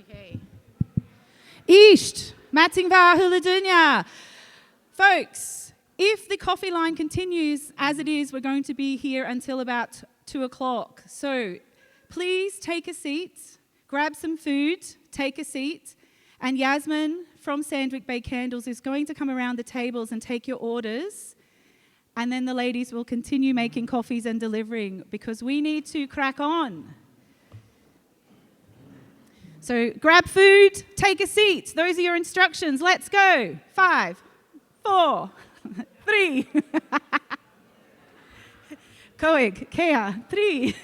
Okay. Isht, Matingva Huladunya. Folks, if the coffee line continues as it is, we're going to be here until about 2 o'clock. So please take a seat, grab some food, take a seat, and Yasmin from Sandwick Bay Candles is going to come around the tables and take your orders, and then the ladies will continue making coffees and delivering because we need to crack on. So grab food, take a seat. Those are your instructions. Let's go. 5, 4, 3. Coig, Kea, 3.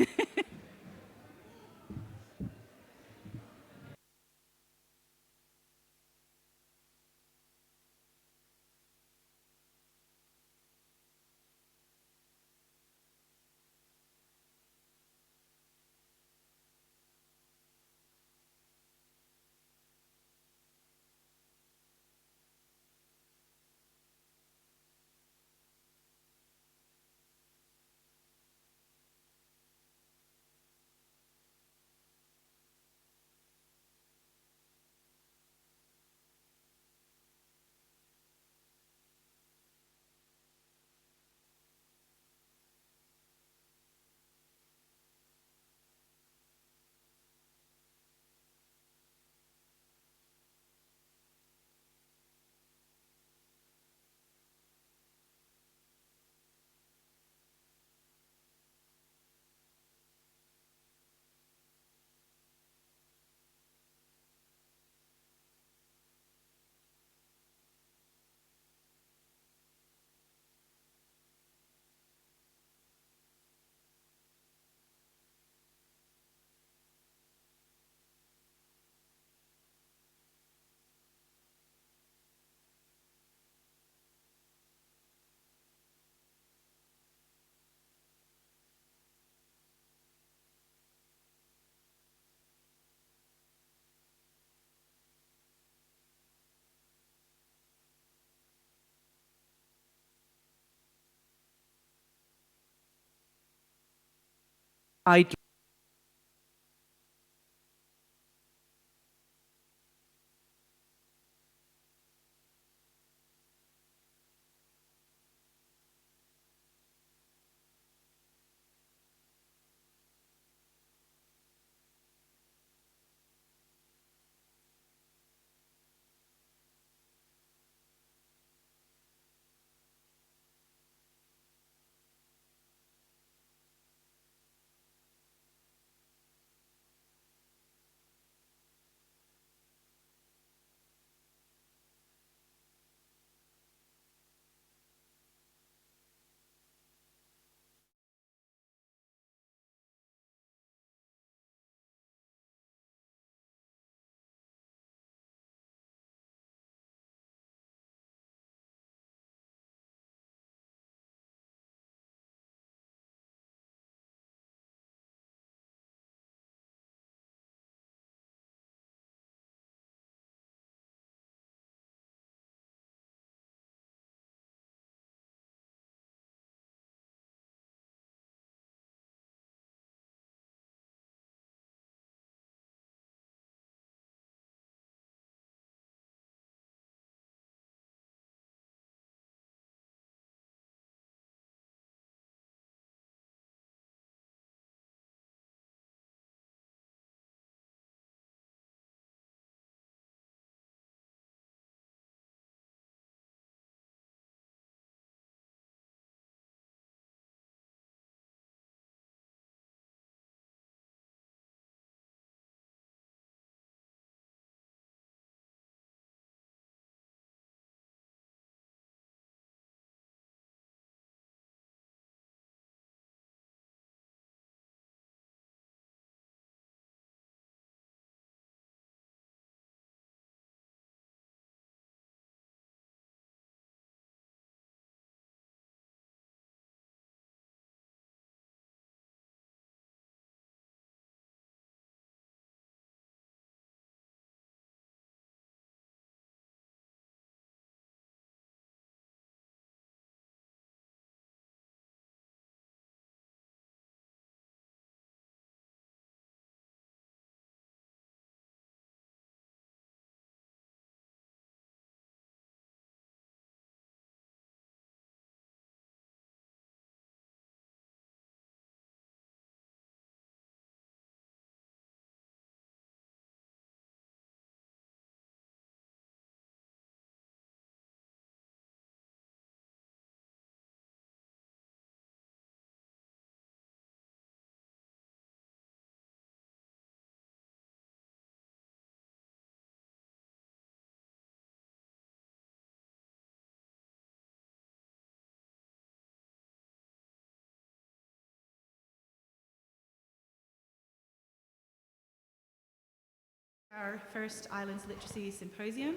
Our first Islands Literacy Symposium.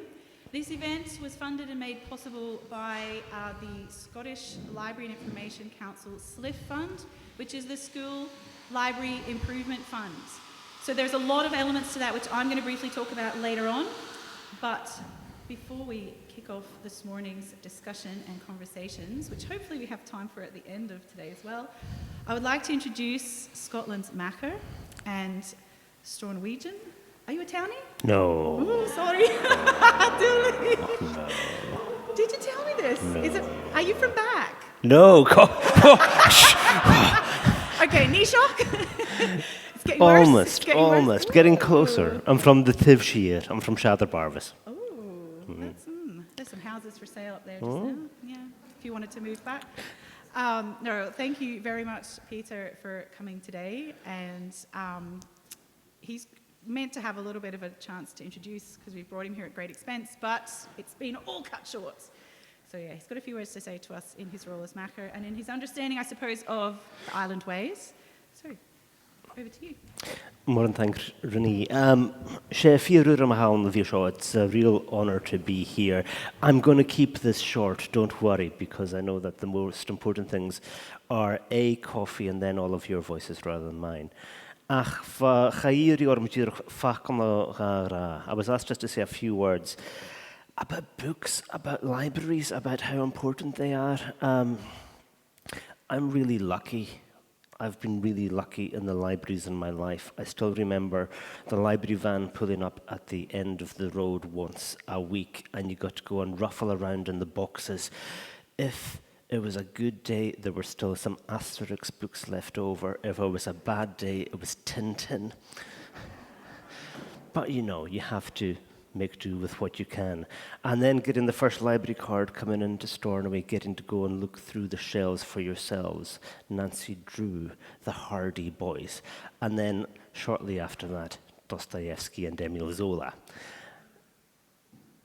This event was funded and made possible by the Scottish Library and Information Council SLIF Fund, which is the School Library Improvement Fund. So there's a lot of elements to that which I'm going to briefly talk about later on. But before we kick off this morning's discussion and conversations, which hopefully we have time for at the end of today as well, I would like to introduce Scotland's Makar and Stornoway. Are you a townie? No. Ooh, sorry. No. Did you tell me this? No. Are you from back? No. Okay, knee shock? It's getting Almost. worse. Getting closer. I'm from the Siar. I'm from Shatterbarvis. Oh, there's some houses for sale up there just now. Yeah, if you wanted to move back. No, thank you very much, Peter, for coming today. And he's meant to have a little bit of a chance to introduce because we've brought him here at great expense, but it's been all cut short. So yeah, he's got a few words to say to us in his role as Makar and in his understanding, I suppose, of the island ways. So, over to you. More than thanks, Rennie. It's a real honour to be here. I'm going to keep this short, don't worry, because I know that the most important things are A, coffee, and then all of your voices rather than mine. I was asked just to say a few words about books, about libraries, about how important they are. I'm really lucky. I've been really lucky in the libraries in my life. I still remember the library van pulling up at the end of the road once a week, and you got to go and ruffle around in the boxes. If it was a good day, there were still some Asterix books left over. If it was a bad day, it was Tintin. But you know, you have to make do with what you can. And then getting the first library card, coming into Stornoway, getting to go and look through the shelves for yourselves. Nancy Drew, the Hardy Boys. And then shortly after that, Dostoevsky and Emile Zola.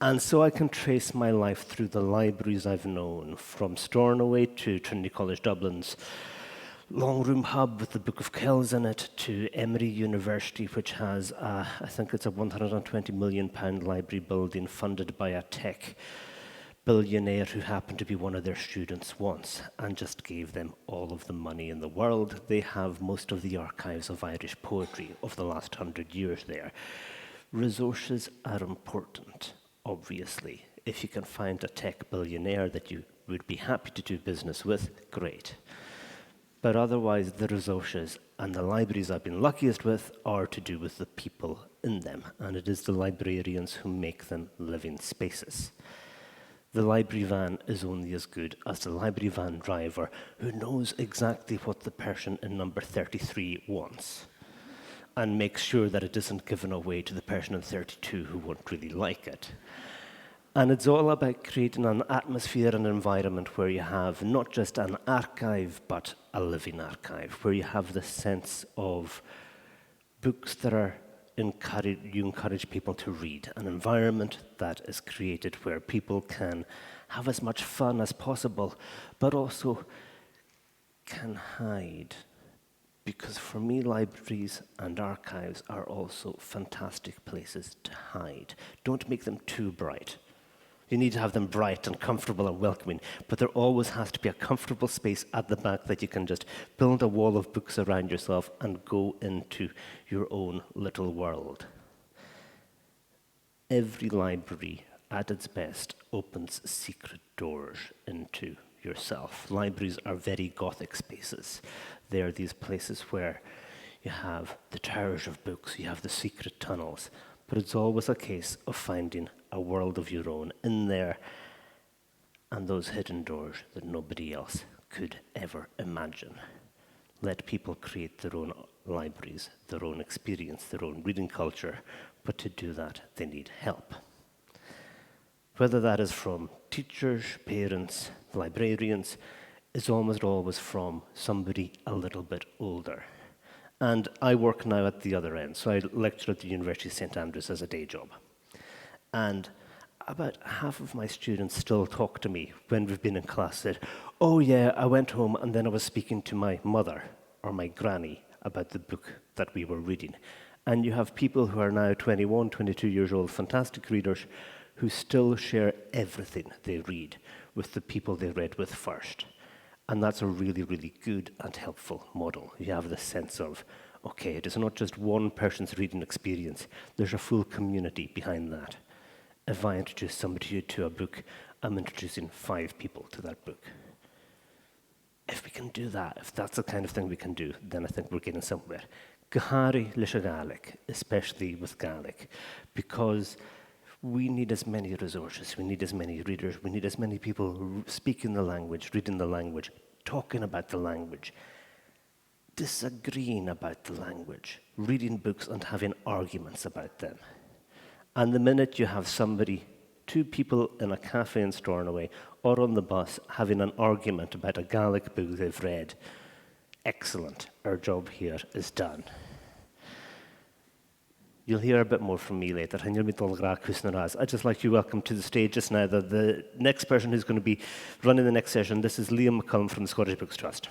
And so I can trace my life through the libraries I've known, from Stornoway to Trinity College Dublin's Long Room Hub with the Book of Kells in it, to Emory University, which has, I think it's a £120 million library building funded by a tech billionaire who happened to be one of their students once and just gave them all of the money in the world. They have most of the archives of Irish poetry of the last 100 years there. Resources are important. Obviously, if you can find a tech billionaire that you would be happy to do business with, great. But otherwise, the resources and the libraries I've been luckiest with are to do with the people in them, and it is the librarians who make them living spaces. The library van is only as good as the library van driver who knows exactly what the person in number 33 wants and makes sure that it isn't given away to the person in 32 who won't really like it. And it's all about creating an atmosphere and environment where you have not just an archive, but a living archive, where you have the sense of books that are you encourage people to read, an environment that is created where people can have as much fun as possible, but also can hide. Because for me, libraries and archives are also fantastic places to hide. Don't make them too bright. You need to have them bright and comfortable and welcoming, but there always has to be a comfortable space at the back that you can just build a wall of books around yourself and go into your own little world. Every library, at its best, opens secret doors into yourself. Libraries are very Gothic spaces. They are these places where you have the towers of books, you have the secret tunnels, but it's always a case of finding a world of your own in there and those hidden doors that nobody else could ever imagine. Let people create their own libraries, their own experience, their own reading culture, but to do that, they need help. Whether that is from teachers, parents, librarians, is almost always from somebody a little bit older. And I work now at the other end, so I lecture at the University of St Andrews as a day job. And about half of my students still talk to me when we've been in class, said, oh yeah, I went home and then I was speaking to my mother or my granny about the book that we were reading. And you have people who are now 21, 22 years old, fantastic readers, who still share everything they read with the people they read with first. And that's a really, really good and helpful model. You have the sense of, okay, it is not just one person's reading experience, there's a full community behind that. If I introduce somebody to a book, I'm introducing 5 people to that book. If we can do that, if that's the kind of thing we can do, then I think we're getting somewhere. Gahari lisha Gaelic, especially with Gaelic, because we need as many resources, we need as many readers, we need as many people speaking the language, reading the language, talking about the language, disagreeing about the language, reading books and having arguments about them. And the minute you have somebody, 2 people in a cafe in Stornoway or on the bus having an argument about a Gaelic book they've read, excellent, our job here is done. You'll hear a bit more from me later. I'd just like to welcome to the stage just now the next person who's going to be running the next session. This is Liam McCullum from the Scottish Books Trust.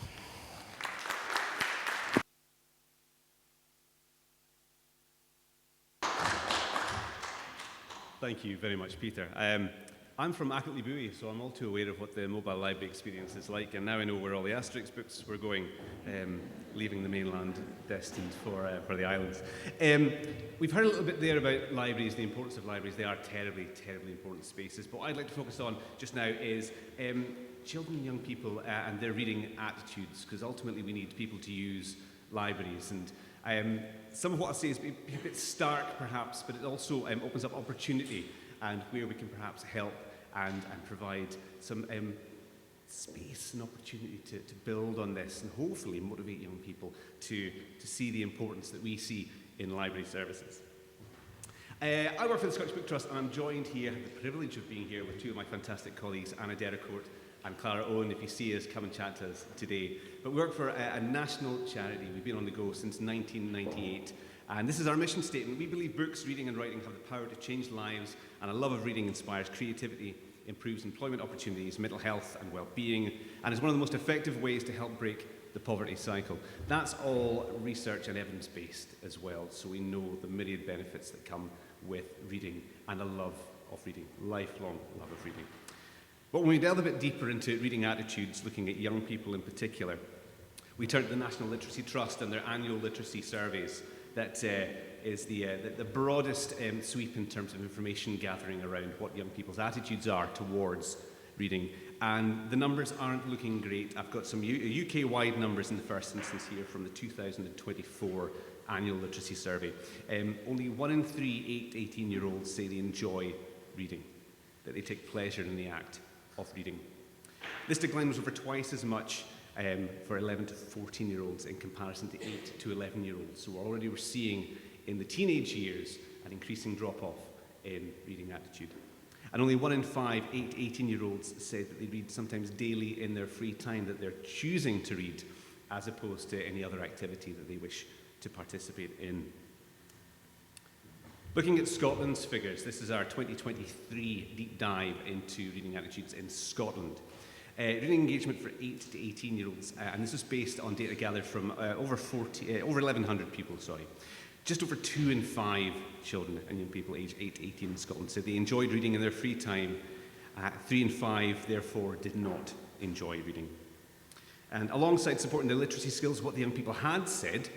Thank you very much, Peter. I'm from Macleod, so I'm all too aware of what the mobile library experience is like, and now I know where all the Asterix books were going, leaving the mainland, destined for the islands. We've heard a little bit there about libraries, the importance of libraries. They are terribly, terribly important spaces. But what I'd like to focus on just now is children and young people and their reading attitudes, because ultimately we need people to use libraries. And some of what I'll say is a bit stark, perhaps, but it also opens up opportunity and where we can perhaps help and provide some space and opportunity to build on this and hopefully motivate young people to see the importance that we see in library services. I work for the Scottish Book Trust, and I'm joined here, I have the privilege of being here with 2 of my fantastic colleagues, Anna Dericourt and Clara Owen. If you see us, come and chat to us today. But we work for a national charity. We've been on the go since 1998. And this is our mission statement. We believe books, reading and writing have the power to change lives, and a love of reading inspires creativity, improves employment opportunities, mental health and well-being, and is one of the most effective ways to help break the poverty cycle. That's all research and evidence-based as well, so we know the myriad benefits that come with reading and a love of reading, lifelong love of reading. But when we delve a bit deeper into reading attitudes, looking at young people in particular, we turn to the National Literacy Trust and their annual literacy surveys. That is the broadest sweep in terms of information gathering around what young people's attitudes are towards reading. And the numbers aren't looking great. I've got some UK-wide numbers in the first instance here from the 2024 annual literacy survey. Only 1 in 3 18-year-olds say they enjoy reading, that they take pleasure in the act of reading. This decline was over twice as much for 11 to 14-year-olds in comparison to 8 to 11-year-olds. So already we're seeing in the teenage years an increasing drop-off in reading attitude. And only 1 in 5 8 18-year-olds said that they read sometimes daily in their free time, that they're choosing to read as opposed to any other activity that they wish to participate in. Looking at Scotland's figures, this is our 2023 deep dive into reading attitudes in Scotland. Reading engagement for 8 to 18-year-olds, and this is based on data gathered from over 1,100 people, Just over 2 in 5 children and young people aged 8 to 18 in Scotland said they enjoyed reading in their free time. 3 in 5, therefore, did not enjoy reading. And alongside supporting their literacy skills, what the young people had said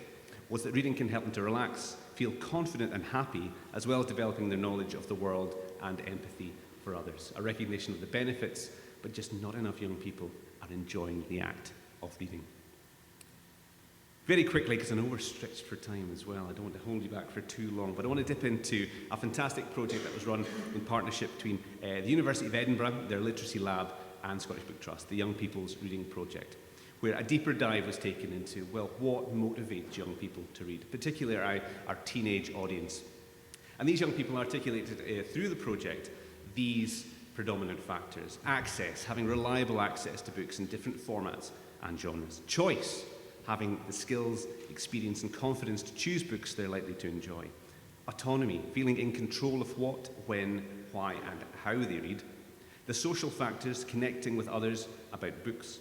was that reading can help them to relax, feel confident and happy, as well as developing their knowledge of the world and empathy for others. A recognition of the benefits, but just not enough young people are enjoying the act of reading. Very quickly, because I know we're stretched for time as well, I don't want to hold you back for too long, but I want to dip into a fantastic project that was run in partnership between the University of Edinburgh, their Literacy Lab, and Scottish Book Trust, the Young People's Reading Project, where a deeper dive was taken into, well, what motivates young people to read, particularly our teenage audience. And these young people articulated through the project these predominant factors: access, having reliable access to books in different formats and genres; choice, having the skills, experience and confidence to choose books they're likely to enjoy; autonomy, feeling in control of what, when, why and how they read; the social factors, connecting with others about books;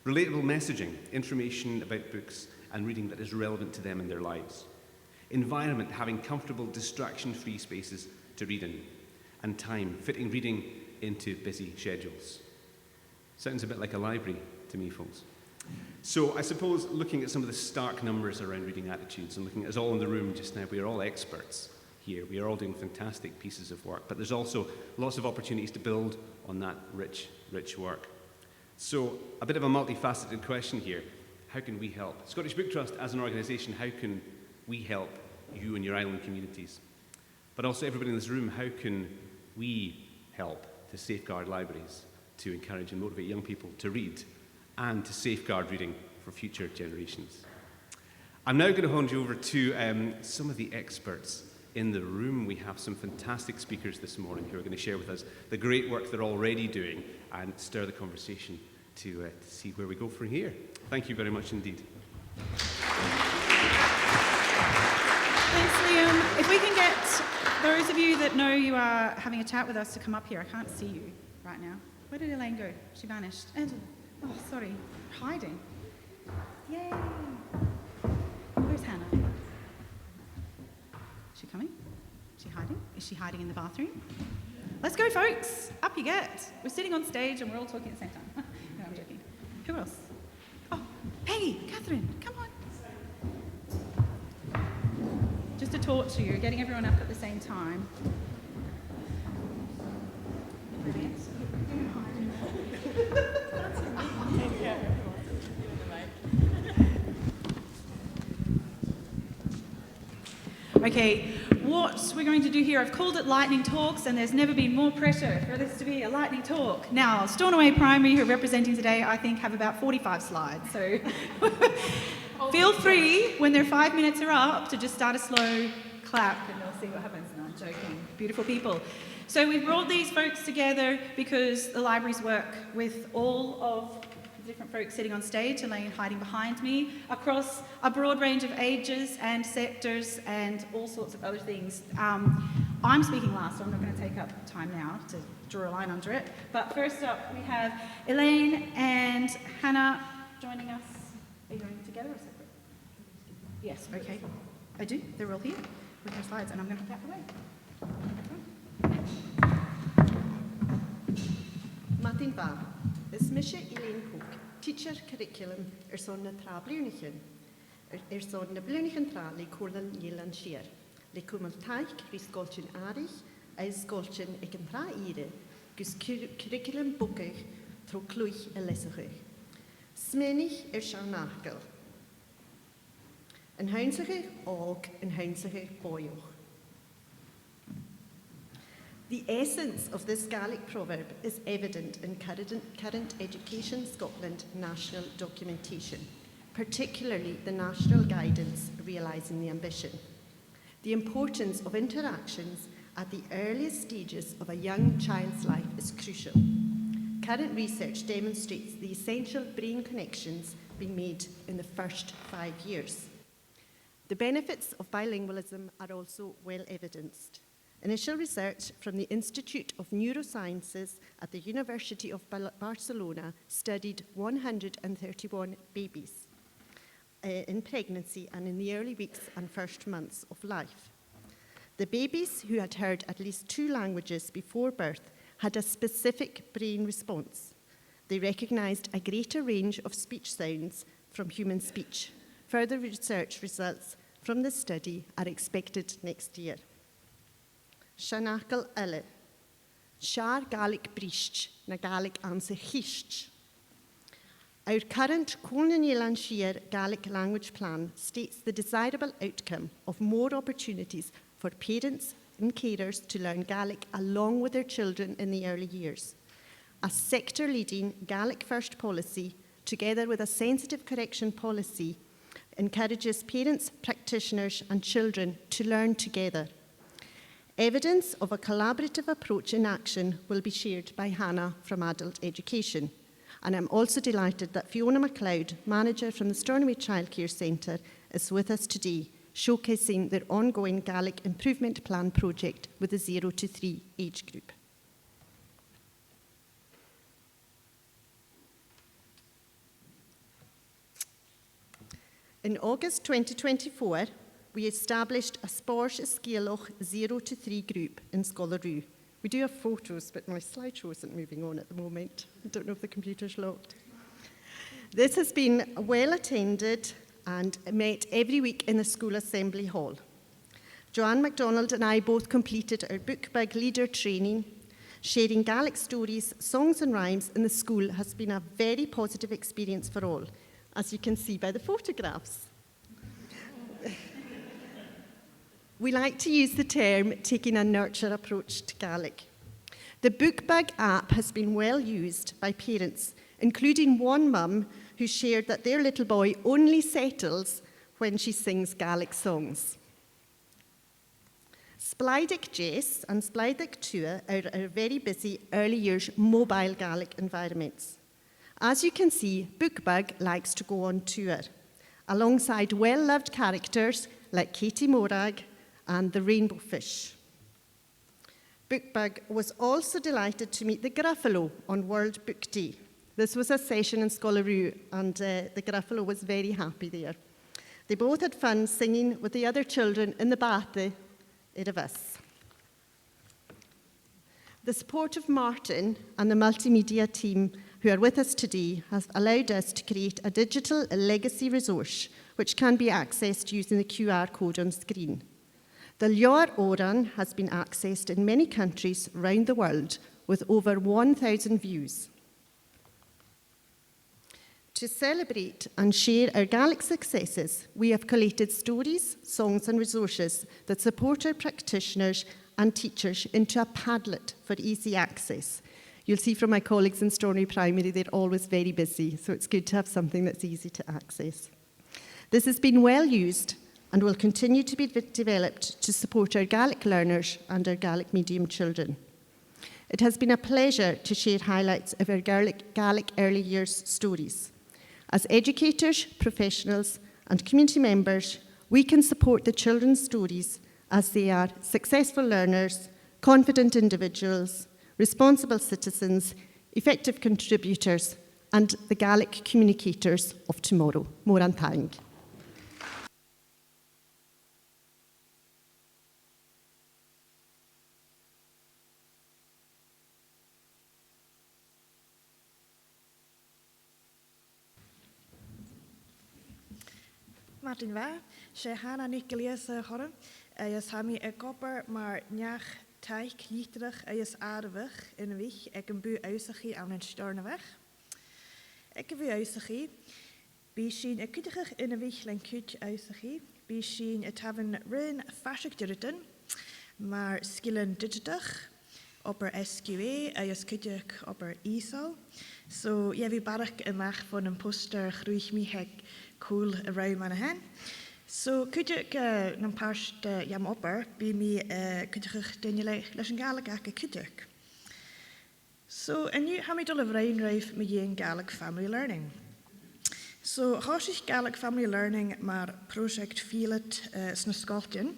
relatable messaging, information about books and reading that is relevant to them in their lives; environment, having comfortable, distraction-free spaces to read in, and time, fitting reading into busy schedules. Sounds a bit like a library to me, folks. So I suppose looking at some of the stark numbers around reading attitudes and looking at us all in the room just now, we are all experts here. We are all doing fantastic pieces of work, but there's also lots of opportunities to build on that rich work. So a bit of a multifaceted question here. How can we help? Scottish Book Trust as an organisation, how can we help you and your island communities? But also everybody in this room, how can we help to safeguard libraries, to encourage and motivate young people to read, and to safeguard reading for future generations? I'm now going to hand you over to some of the experts in the room. We have some fantastic speakers this morning who are going to share with us the great work they're already doing and stir the conversation to see where we go from here. Thank you very much indeed. Thanks, Liam. If we can get those of you that know you are having a chat with us to come up here. I can't see you right now. Where did Eilean go? She vanished. Angela. Oh, sorry. Hiding. Yay. Where's Hannah? Is she coming? Is she hiding? Is she hiding in the bathroom? Let's go, folks. Up you get. We're sitting on stage and we're all talking at the same time. No, I'm joking. Who else? Oh, Peggy, Catherine, come on. Just to talk to you, getting everyone up at the same time. Brilliant. Okay, what we're going to do here, I've called it lightning talks, and there's never been more pressure for this to be a lightning talk. Now, Stornoway Primary, who are representing today, I think have about 45 slides, so feel free, when their 5 minutes are up, to just start a slow clap, and we'll see what happens. No, I'm joking. Beautiful people. So we've brought these folks together because the libraries work with all of the different folks sitting on stage, Eilean hiding behind me, across a broad range of ages and sectors and all sorts of other things. I'm speaking last, so I'm not going to take up time now to draw a line under it. But first up, we have Eilean and Hannah joining us. Are you going together or separate? Yes, okay. I do. They're all here with their slides, and I'm going to put that away. Martin Va, is misje Eilean Hoek, teacher curriculum son na tra blunichen. Son na blunichen tra le cwrddyn Eilean Siar. Le cwmwl taich rhys golchin arich, eis golchin ag yn tra ire, gys curriculum bwgych tro clwych y lesachych. Smenich Siarnachgal. Yn haunsachych og yn haunsachych boioch. The essence of this Gaelic proverb is evident in current Education Scotland national documentation, particularly the national guidance realising the ambition. The importance of interactions at the earliest stages of a young child's life is crucial. Current research demonstrates the essential brain connections being made in the first 5 years. The benefits of bilingualism are also well evidenced. Initial research from the Institute of Neurosciences at the University of Barcelona studied 131 babies in pregnancy and in the early weeks and first months of life. The babies who had heard at least 2 languages before birth had a specific brain response. They recognized a greater range of speech sounds from human speech. Further research results from this study are expected next year. Sianachal Ile. Siar Gaelic Brist, na Gaelic ansa Chist. Our current Cwlyn Eilean Siar Gaelic language plan states the desirable outcome of more opportunities for parents and carers to learn Gaelic along with their children in the early years. A sector-leading Gaelic first policy, together with a sensitive correction policy, encourages parents, practitioners and children to learn together. Evidence of a collaborative approach in action will be shared by Hannah from Adult Education. And I'm also delighted that Fiona Macleod, manager from the Stornoway Childcare Centre, is with us today, showcasing their ongoing Gaelic Improvement Plan project with the 0 to 3 age group. In August 2024, we established a Spórs Scéalach 0 to 3 group in Scolaroo. We do have photos, but my slideshow isn't moving on at the moment. I don't know if the computer's locked. This has been well attended and met every week in the school assembly hall. Johan MacDonald and I both completed our book bag leader training. Sharing Gaelic stories, songs and rhymes in the school has been a very positive experience for all, as you can see by the photographs. We like to use the term taking a nurture approach to Gaelic. The book bag app has been well used by parents, including one mum who shared that their little boy only settles when she sings Gaelic songs. Spleidic Jess and Spleidic Tua are very busy early years mobile Gaelic environments. As you can see, Bookbug likes to go on tour, alongside well-loved characters like Katie Morag and the Rainbow Fish. Bookbug was also delighted to meet the Gruffalo on World Book Day. This was a session in Scolaroo, and the Gruffalo was very happy there. They both had fun singing with the other children in the Bathe. Of us. The support of Martin and the multimedia team who are with us today has allowed us to create a digital legacy resource which can be accessed using the QR code on screen. The Leor Oran has been accessed in many countries around the world with over 1,000 views. To celebrate and share our Gaelic successes, we have collated stories, songs and resources that support our practitioners and teachers into a Padlet for easy access. You'll see from my colleagues in Stornoway Primary, they're always very busy, so it's good to have something that's easy to access. This has been well used and will continue to be developed to support our Gaelic learners and our Gaelic medium children. It has been a pleasure to share highlights of our Gaelic early years stories. As educators, professionals, and community members, we can support the children's stories as they are successful learners, confident individuals, responsible citizens, effective contributors, and the Gaelic communicators of tomorrow. Moran Tang. Martin Wa, sé hána Nicolas Horan, is hami a gopper maar neach taich lítrach is aardig in wich ek een bu uitsagie aan een Stornoway. Ek bu uitsagie, bishin ek kudig in een wich lang kut uitsagie, bishin het hebben rin fasik dirten, maar skillen digitig, opper SQA, is kudig opper ISO. So ja, wie barak een mag van een poster groeich mi hek cool around mijn hand. So could you een paar jam opper bij me could you den je les een Gaelic ake could you? So en nu gaan we de Librarian rijf met je Gaelic family learning. So hartstikke Gaelic family learning maar project vielet sna Scotland.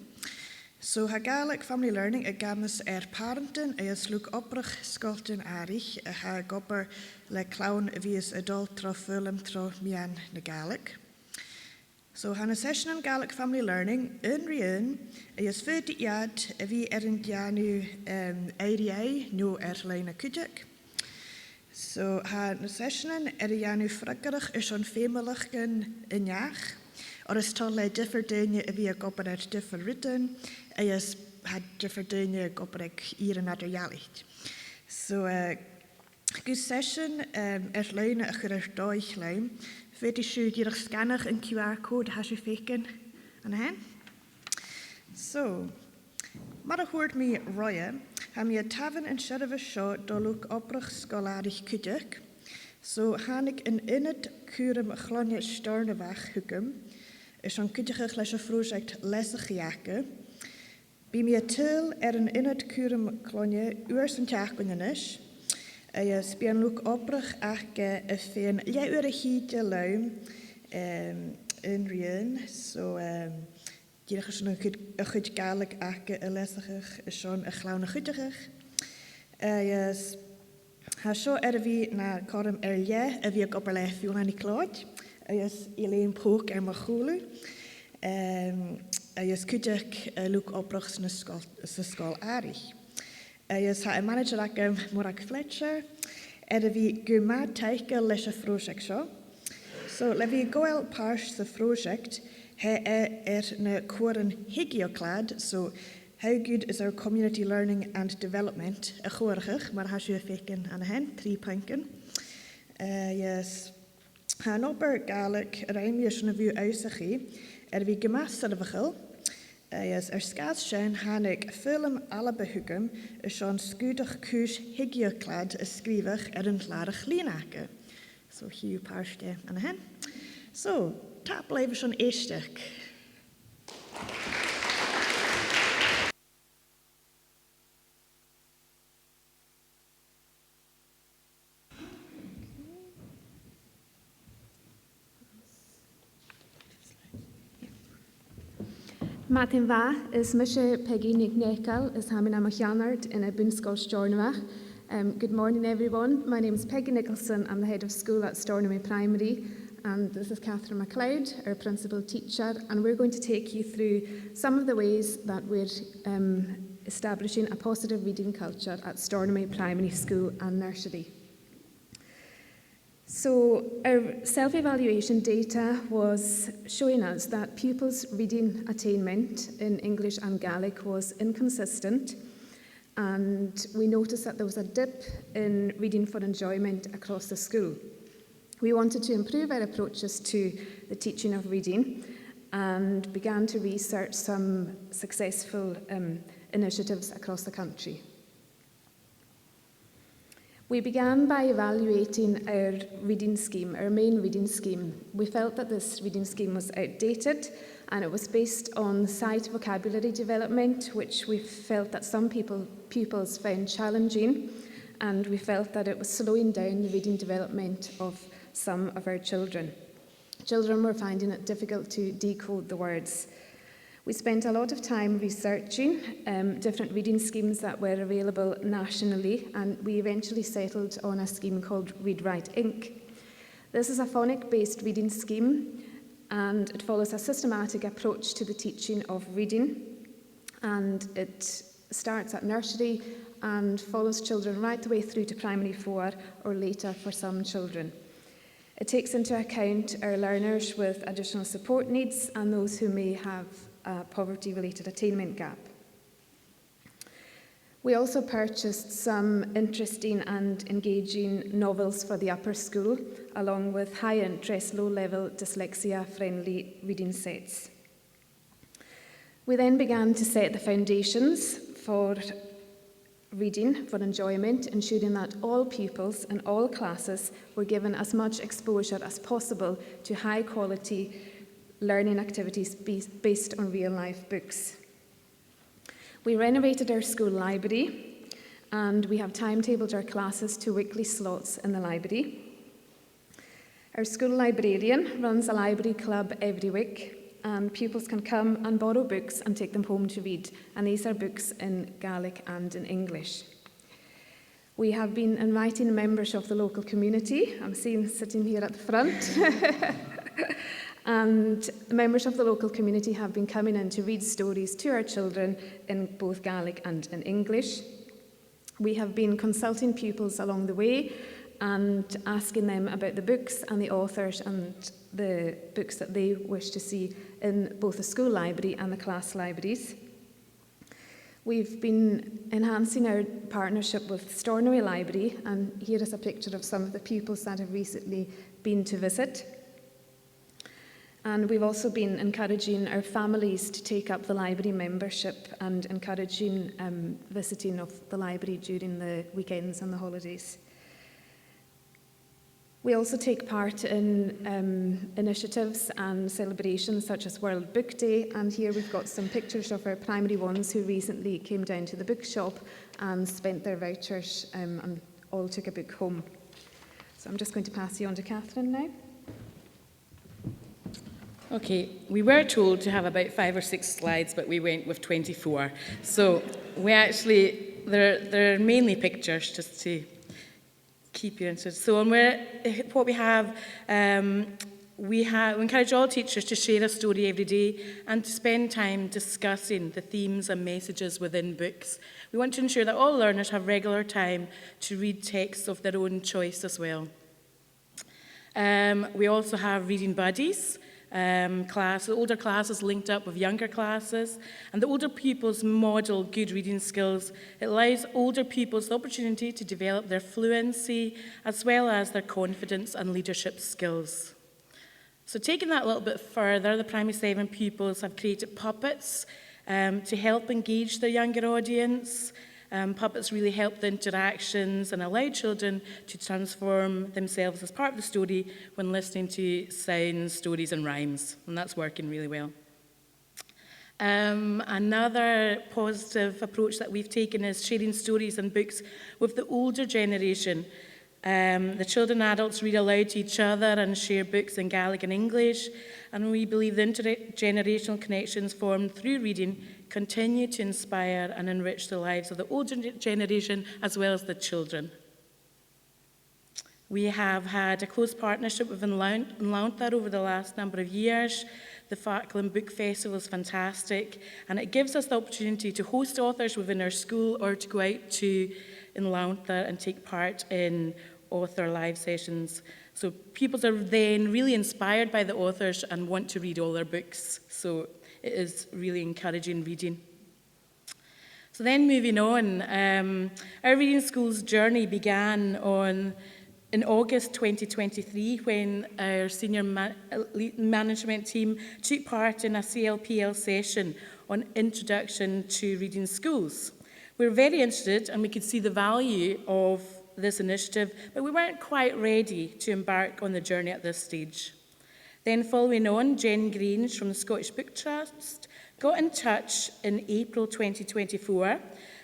So ha Gaelic family learning games parenten is look oprig Scotland arig ha gopper le clown wie is adult tro film tro mian na Gaelic. So han a session on Gaelic family learning in Rien is 40 jaar wie in janu ADA no Eilean kudjuk. So han a session janu fraggerig is on femeligen in jaar. Or is tolle differ dinge wie a gopper at differ written is had differ dinge gopper hier en ander jaligt. So good session Eilean a gerig Deutschland. Weet je hier scanner een QR-code has je feken aan de hand? So, maar dat hoort me roeien. Ham je taven en sheriff show doluk oprig scholarig kudjuk. So han ik in het kurum glanje Stornoway hukum. Is een kudjige lesje project lessig jaken. Bij me til in het kurum glanje uurs en jaken is. Je spelen ook oprig ake een jij urigite luim in Rien zo die is een goed Gaelic ake lessiger is zo'n glaune goediger je ha zo wie naar korm Eilean wie ik op lijf Johan Macleod is Eilean Pook en Macleod is kudig look oprochs na skol arich. Is ha manager like Morak Fletcher. Vi guma taike lesha project show. So levi goel pars the project he na koren higioklad. So how good is our community learning and development? A chorgig, maar has you faken aan hen 3 punten. Yes. Han opper Gaelic rijmjes na view uitsagie. Vi gemaster de vigil. Yes, skaatschen han ik film alle behukum. Schon skudig kuus higioklad skrivig een klarig lienake. So hier parste aan hen. So, tap leven schon eerstuk. Martin Va is Misha Peggy Nick Nekal is Hamina Machanard in a Bunskol Stornoway. Good morning, everyone. My name is Peggy Nicholson. I'm the head of school at Stornoway Primary, and this is Catherine Macleod, our principal teacher, and we're going to take you through some of the ways that we're establishing a positive reading culture at Stornoway Primary School and Nursery. So our self-evaluation data was showing us that pupils' reading attainment in English and Gaelic was inconsistent, and we noticed that there was a dip in reading for enjoyment across the school. We wanted to improve our approaches to the teaching of reading and began to research some successful initiatives across the country. We began by evaluating our reading scheme, our main reading scheme. We felt that this reading scheme was outdated, and it was based on sight vocabulary development, which we felt that some pupils found challenging, and we felt that it was slowing down the reading development of some of our children. Children were finding it difficult to decode the words. We spent a lot of time researching different reading schemes that were available nationally, and we eventually settled on a scheme called Read Write Inc. This is a phonic-based reading scheme, and it follows a systematic approach to the teaching of reading, and it starts at nursery and follows children right the way through to primary 4 or later for some children. It takes into account our learners with additional support needs and those who may have a poverty-related attainment gap. We also purchased some interesting and engaging novels for the upper school, along with high-interest, low-level, dyslexia-friendly reading sets. We then began to set the foundations for reading for enjoyment, ensuring that all pupils in all classes were given as much exposure as possible to high-quality learning activities based on real-life books. We renovated our school library, and we have timetabled our classes to weekly slots in the library. Our school librarian runs a library club every week, and pupils can come and borrow books and take them home to read, and these are books in Gaelic and in English. We have been inviting members of the local community. I'm seeing sitting here at the front. And members of the local community have been coming in to read stories to our children in both Gaelic and in English. We have been consulting pupils along the way and asking them about the books and the authors and the books that they wish to see in both the school library and the class libraries. We've been enhancing our partnership with Stornoway Library, and here is a picture of some of the pupils that have recently been to visit. And we've also been encouraging our families to take up the library membership and encouraging visiting of the library during the weekends and the holidays. We also take part in initiatives and celebrations such as World Book Day, and here we've got some pictures of our primary ones who recently came down to the bookshop and spent their vouchers and all took a book home. So I'm just going to pass you on to Catherine now. Okay, we were told to have about 5 or 6 slides, but we went with 24. So we actually, they're mainly pictures just to keep you interested. So what we have, We encourage all teachers to share a story every day and to spend time discussing the themes and messages within books. We want to ensure that all learners have regular time to read texts of their own choice as well. We also have reading buddies, older classes linked up with younger classes, and the older pupils model good reading skills. It allows older pupils the opportunity to develop their fluency as well as their confidence and leadership skills. So taking that a little bit further, the Primary 7 pupils have created puppets to help engage their younger audience. Puppets really help the interactions and allow children to transform themselves as part of the story when listening to sounds, stories and rhymes, and that's working really well. Another positive approach that we've taken is sharing stories and books with the older generation. The children and adults read aloud to each other and share books in Gaelic and English, and we believe the intergenerational connections formed through reading continue to inspire and enrich the lives of the older generation as well as the children. We have had a close partnership with Lanntair over the last number of years. The Macleod Book Festival is fantastic, and it gives us the opportunity to host authors within our school or to go out to in Lanntair and take part in author live sessions. So pupils are then really inspired by the authors and want to read all their books. So it is really encouraging reading. So then moving on, our Reading School's journey began in August 2023 when our senior management team took part in a CLPL session on Introduction to Reading Schools. We were very interested and we could see the value of this initiative, but we weren't quite ready to embark on the journey at this stage. Then following on, Jen Grange from the Scottish Book Trust got in touch in April 2024,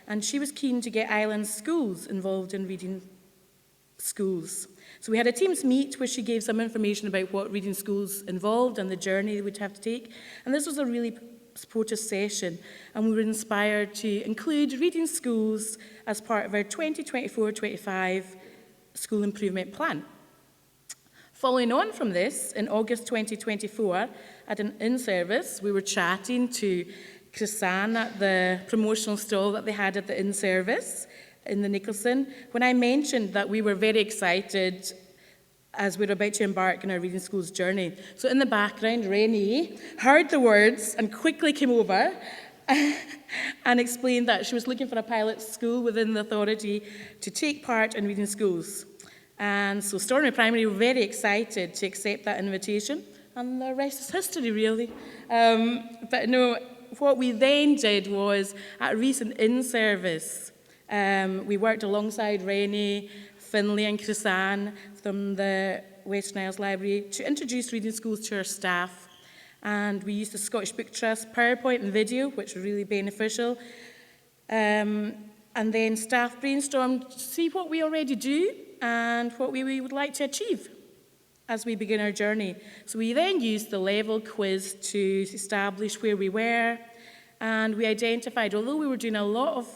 and she was keen to get Eilean schools involved in reading schools. So we had a Teams meet where she gave some information about what reading schools involved and the journey they would have to take, and this was a really supportive session, and we were inspired to include reading schools as part of our 2024-25 school improvement plan. Following on from this, in August 2024, at an in-service, we were chatting to Chrisanne at the promotional stall that they had at the in-service in the Nicholson, when I mentioned that we were very excited as we were about to embark on our Reading Schools journey. So in the background, Rennie heard the words and quickly came over and explained that she was looking for a pilot school within the authority to take part in Reading Schools. And so Stornoway Primary were very excited to accept that invitation, and the rest is history, really. But no, what we then did was, at a recent in-service, we worked alongside Rennie, Finlay and Chrisanne from the Western Isles Library to introduce Reading Schools to our staff. And we used the Scottish Book Trust PowerPoint and video, which were really beneficial. And then staff brainstormed to see what we already do and what we would like to achieve as we begin our journey. So we then used the level quiz to establish where we were, and we identified, although we were doing a lot of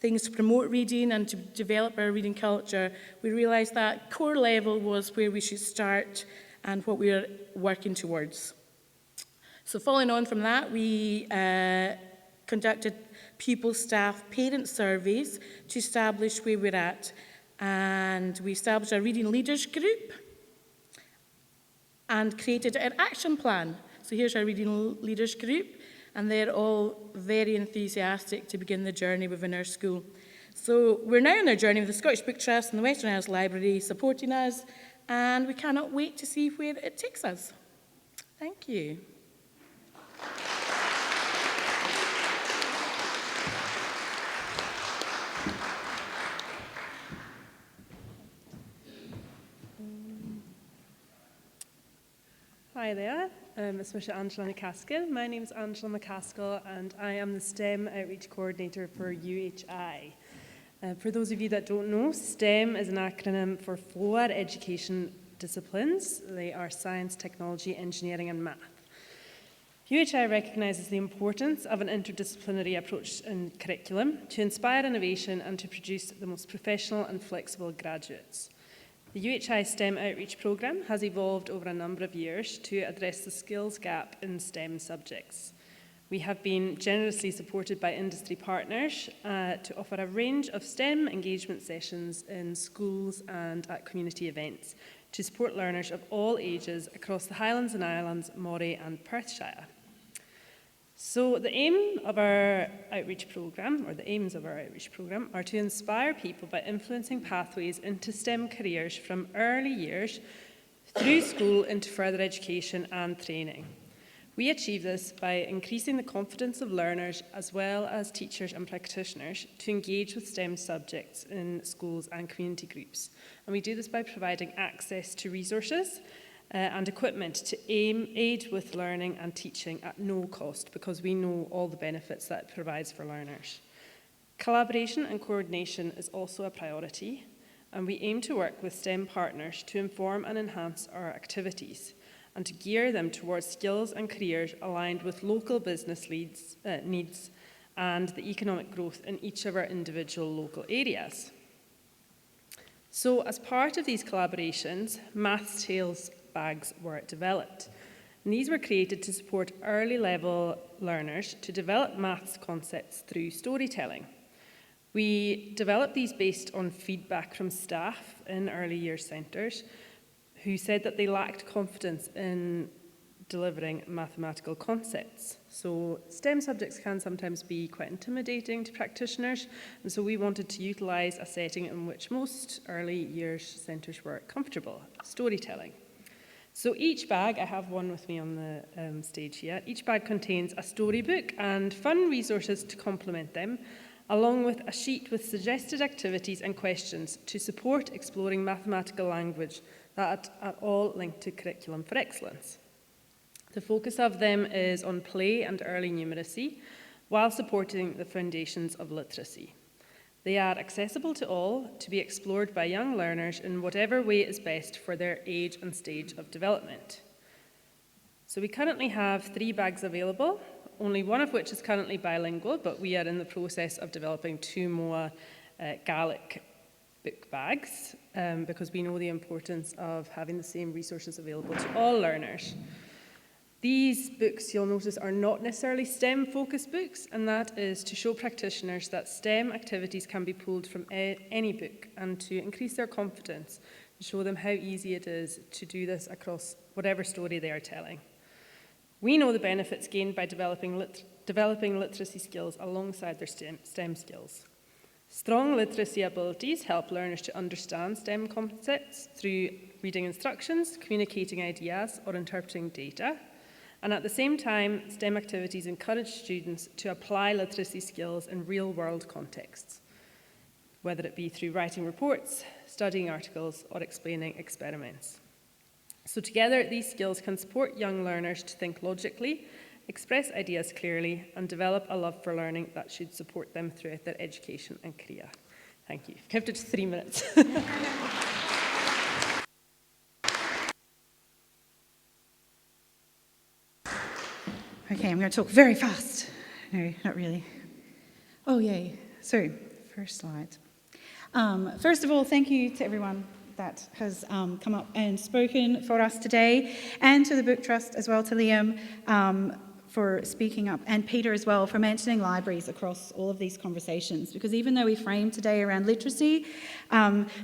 things to promote reading and to develop our reading culture, we realised that core level was where we should start and what we are working towards. So following on from that, we conducted pupil, staff, parent surveys to establish where we're at. And we established a reading leaders group and created an action plan. So here's our reading leaders group, and they're all very enthusiastic to begin the journey within our school. So we're now on our journey with the Scottish Book Trust and the Western Isles Library supporting us, and we cannot wait to see where it takes us. Thank you. Hi there, it's Mr. Angela McCaskill. My name is Angela McCaskill and I am the STEM Outreach Coordinator for UHI. For those of you that don't know, STEM is an acronym for 4 education disciplines. They are science, technology, engineering and math. UHI recognises the importance of an interdisciplinary approach in curriculum to inspire innovation and to produce the most professional and flexible graduates. The UHI STEM Outreach Programme has evolved over a number of years to address the skills gap in STEM subjects. We have been generously supported by industry partners to offer a range of STEM engagement sessions in schools and at community events to support learners of all ages across the Highlands and Islands, Moray and Perthshire. So the aim of our outreach programme, or the aims of our outreach programme, are to inspire people by influencing pathways into STEM careers from early years through school into further education and training. We achieve this by increasing the confidence of learners as well as teachers and practitioners to engage with STEM subjects in schools and community groups. And we do this by providing access to resources and equipment to aid with learning and teaching at no cost, because we know all the benefits that it provides for learners. Collaboration and coordination is also a priority, and we aim to work with STEM partners to inform and enhance our activities and to gear them towards skills and careers aligned with local business needs and the economic growth in each of our individual local areas. So as part of these collaborations, Maths Tales bags were developed. And these were created to support early level learners to develop maths concepts through storytelling. We developed these based on feedback from staff in early years centres who said that they lacked confidence in delivering mathematical concepts. So STEM subjects can sometimes be quite intimidating to practitioners, and so we wanted to utilise a setting in which most early years centres were comfortable, storytelling. So each bag, I have one with me on the stage here, each bag contains a storybook and fun resources to complement them, along with a sheet with suggested activities and questions to support exploring mathematical language that are all linked to Curriculum for Excellence. The focus of them is on play and early numeracy, while supporting the foundations of literacy. They are accessible to all, to be explored by young learners in whatever way is best for their age and stage of development. So we currently have 3 bags available, only one of which is currently bilingual, but we are in the process of developing 2 more Gaelic book bags because we know the importance of having the same resources available to all learners. These books, you'll notice, are not necessarily STEM-focused books, and that is to show practitioners that STEM activities can be pulled from any book and to increase their confidence, to show them how easy it is to do this across whatever story they are telling. We know the benefits gained by developing literacy skills alongside their STEM skills. Strong literacy abilities help learners to understand STEM concepts through reading instructions, communicating ideas, or interpreting data. And at the same time, STEM activities encourage students to apply literacy skills in real-world contexts, whether it be through writing reports, studying articles, or explaining experiments. So together, these skills can support young learners to think logically, express ideas clearly, and develop a love for learning that should support them throughout their education and career. Thank you. I've kept it to 3 minutes. Okay, I'm going to talk very fast. No, not really. Oh, yay. So, first slide. First of all, thank you to everyone that has come up and spoken for us today, and to the Book Trust as well, to Liam for speaking up, and Peter as well for mentioning libraries across all of these conversations, because even though we framed today around literacy,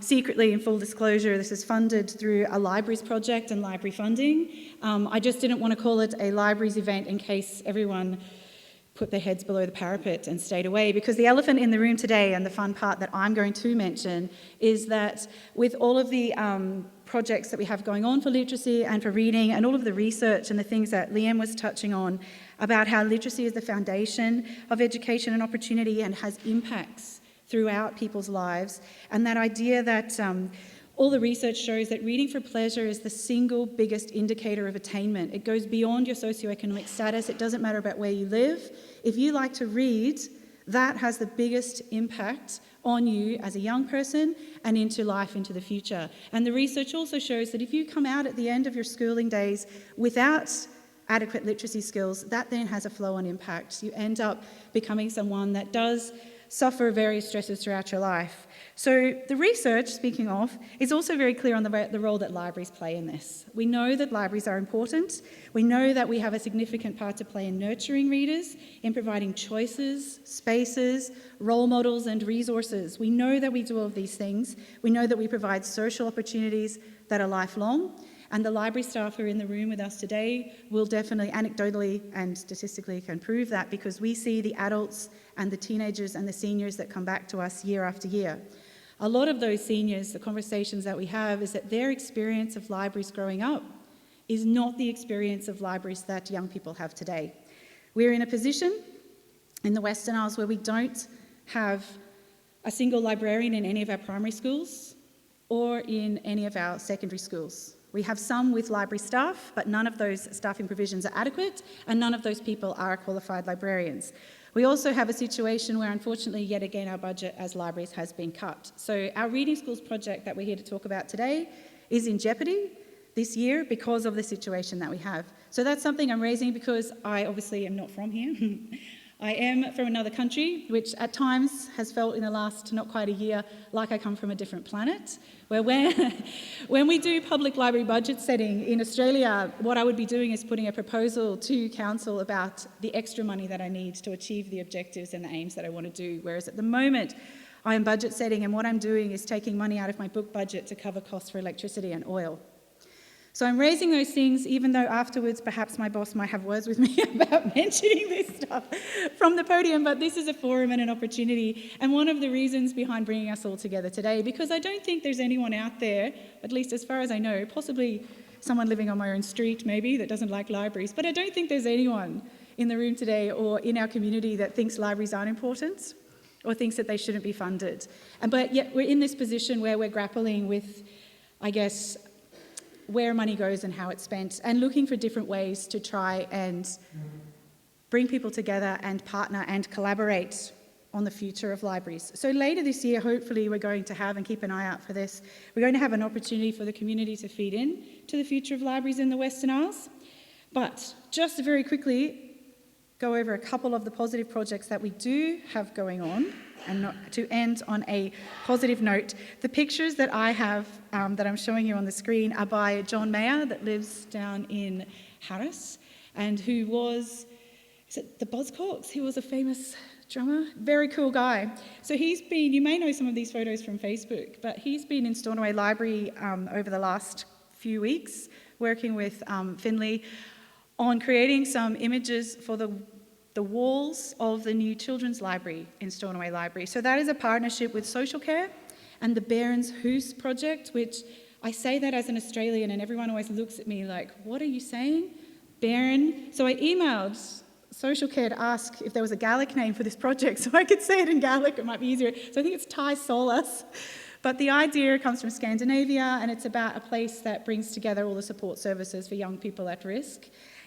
secretly, in full disclosure, this is funded through a libraries project and library funding. I just didn't want to call it a libraries event in case everyone put their heads below the parapet and stayed away, because the elephant in the room today, and the fun part that I'm going to mention, is that with all of the projects that we have going on for literacy and for reading, and all of the research and the things that Liam was touching on about how literacy is the foundation of education and opportunity and has impacts throughout people's lives, and that idea that all the research shows that reading for pleasure is the single biggest indicator of attainment. It goes beyond your socioeconomic status. It doesn't matter about where you live. If you like to read, that has the biggest impact on you as a young person and into life into the future. And the research also shows that if you come out at the end of your schooling days without adequate literacy skills, that then has a flow-on impact. You end up becoming someone that does suffer various stresses throughout your life. So the research, speaking of, is also very clear on the role that libraries play in this. We know that libraries are important. We know that we have a significant part to play in nurturing readers, in providing choices, spaces, role models, and resources. We know that we do all of these things. We know that we provide social opportunities that are lifelong. And the library staff who are in the room with us today will definitely, anecdotally and statistically, can prove that, because we see the adults and the teenagers and the seniors that come back to us year after year. A lot of those seniors, the conversations that we have is that their experience of libraries growing up is not the experience of libraries that young people have today. We're in a position in the Western Isles where we don't have a single librarian in any of our primary schools or in any of our secondary schools. We have some with library staff, but none of those staffing provisions are adequate, and none of those people are qualified librarians. We also have a situation where, unfortunately, yet again, our budget as libraries has been cut. So our Reading Schools project that we're here to talk about today is in jeopardy this year because of the situation that we have. So that's something I'm raising because I obviously am not from here. I am from another country, which at times has felt in the last not quite a year like I come from a different planet, where when we do public library budget setting in Australia, what I would be doing is putting a proposal to council about the extra money that I need to achieve the objectives and the aims that I want to do, whereas at the moment I am budget setting, and what I'm doing is taking money out of my book budget to cover costs for electricity and oil. So I'm raising those things, even though afterwards perhaps my boss might have words with me about mentioning this stuff from the podium, but this is a forum and an opportunity, and one of the reasons behind bringing us all together today, because I don't think there's anyone out there, at least as far as I know, possibly someone living on my own street maybe that doesn't like libraries, but I don't think there's anyone in the room today or in our community that thinks libraries aren't important or thinks that they shouldn't be funded. But yet we're in this position where we're grappling with, I guess, where money goes and how it's spent, and looking for different ways to try and bring people together and partner and collaborate on the future of libraries. So later this year, hopefully we're going to have, and keep an eye out for this, we're going to have an opportunity for the community to feed in to the future of libraries in the Western Isles. But just to very quickly go over a couple of the positive projects that we do have going on, and not to end on a positive note. The pictures that I have that I'm showing you on the screen are by John Mayer, that lives down in Harris, and who was, is it the Buzzcocks? He was a famous drummer, very cool guy. So he's been, you may know some of these photos from Facebook, but he's been in Stornoway Library over the last few weeks, working with Finlay on creating some images for the walls of the new children's library in Stornoway Library. So that is a partnership with Social Care and the Bairns Hoose project, which I say that as an Australian and everyone always looks at me like, what are you saying? Bairn. So I emailed Social Care to ask if there was a Gaelic name for this project so I could say it in Gaelic, it might be easier. So I think it's Tai Solas. But the idea comes from Scandinavia, and it's about a place that brings together all the support services for young people at risk.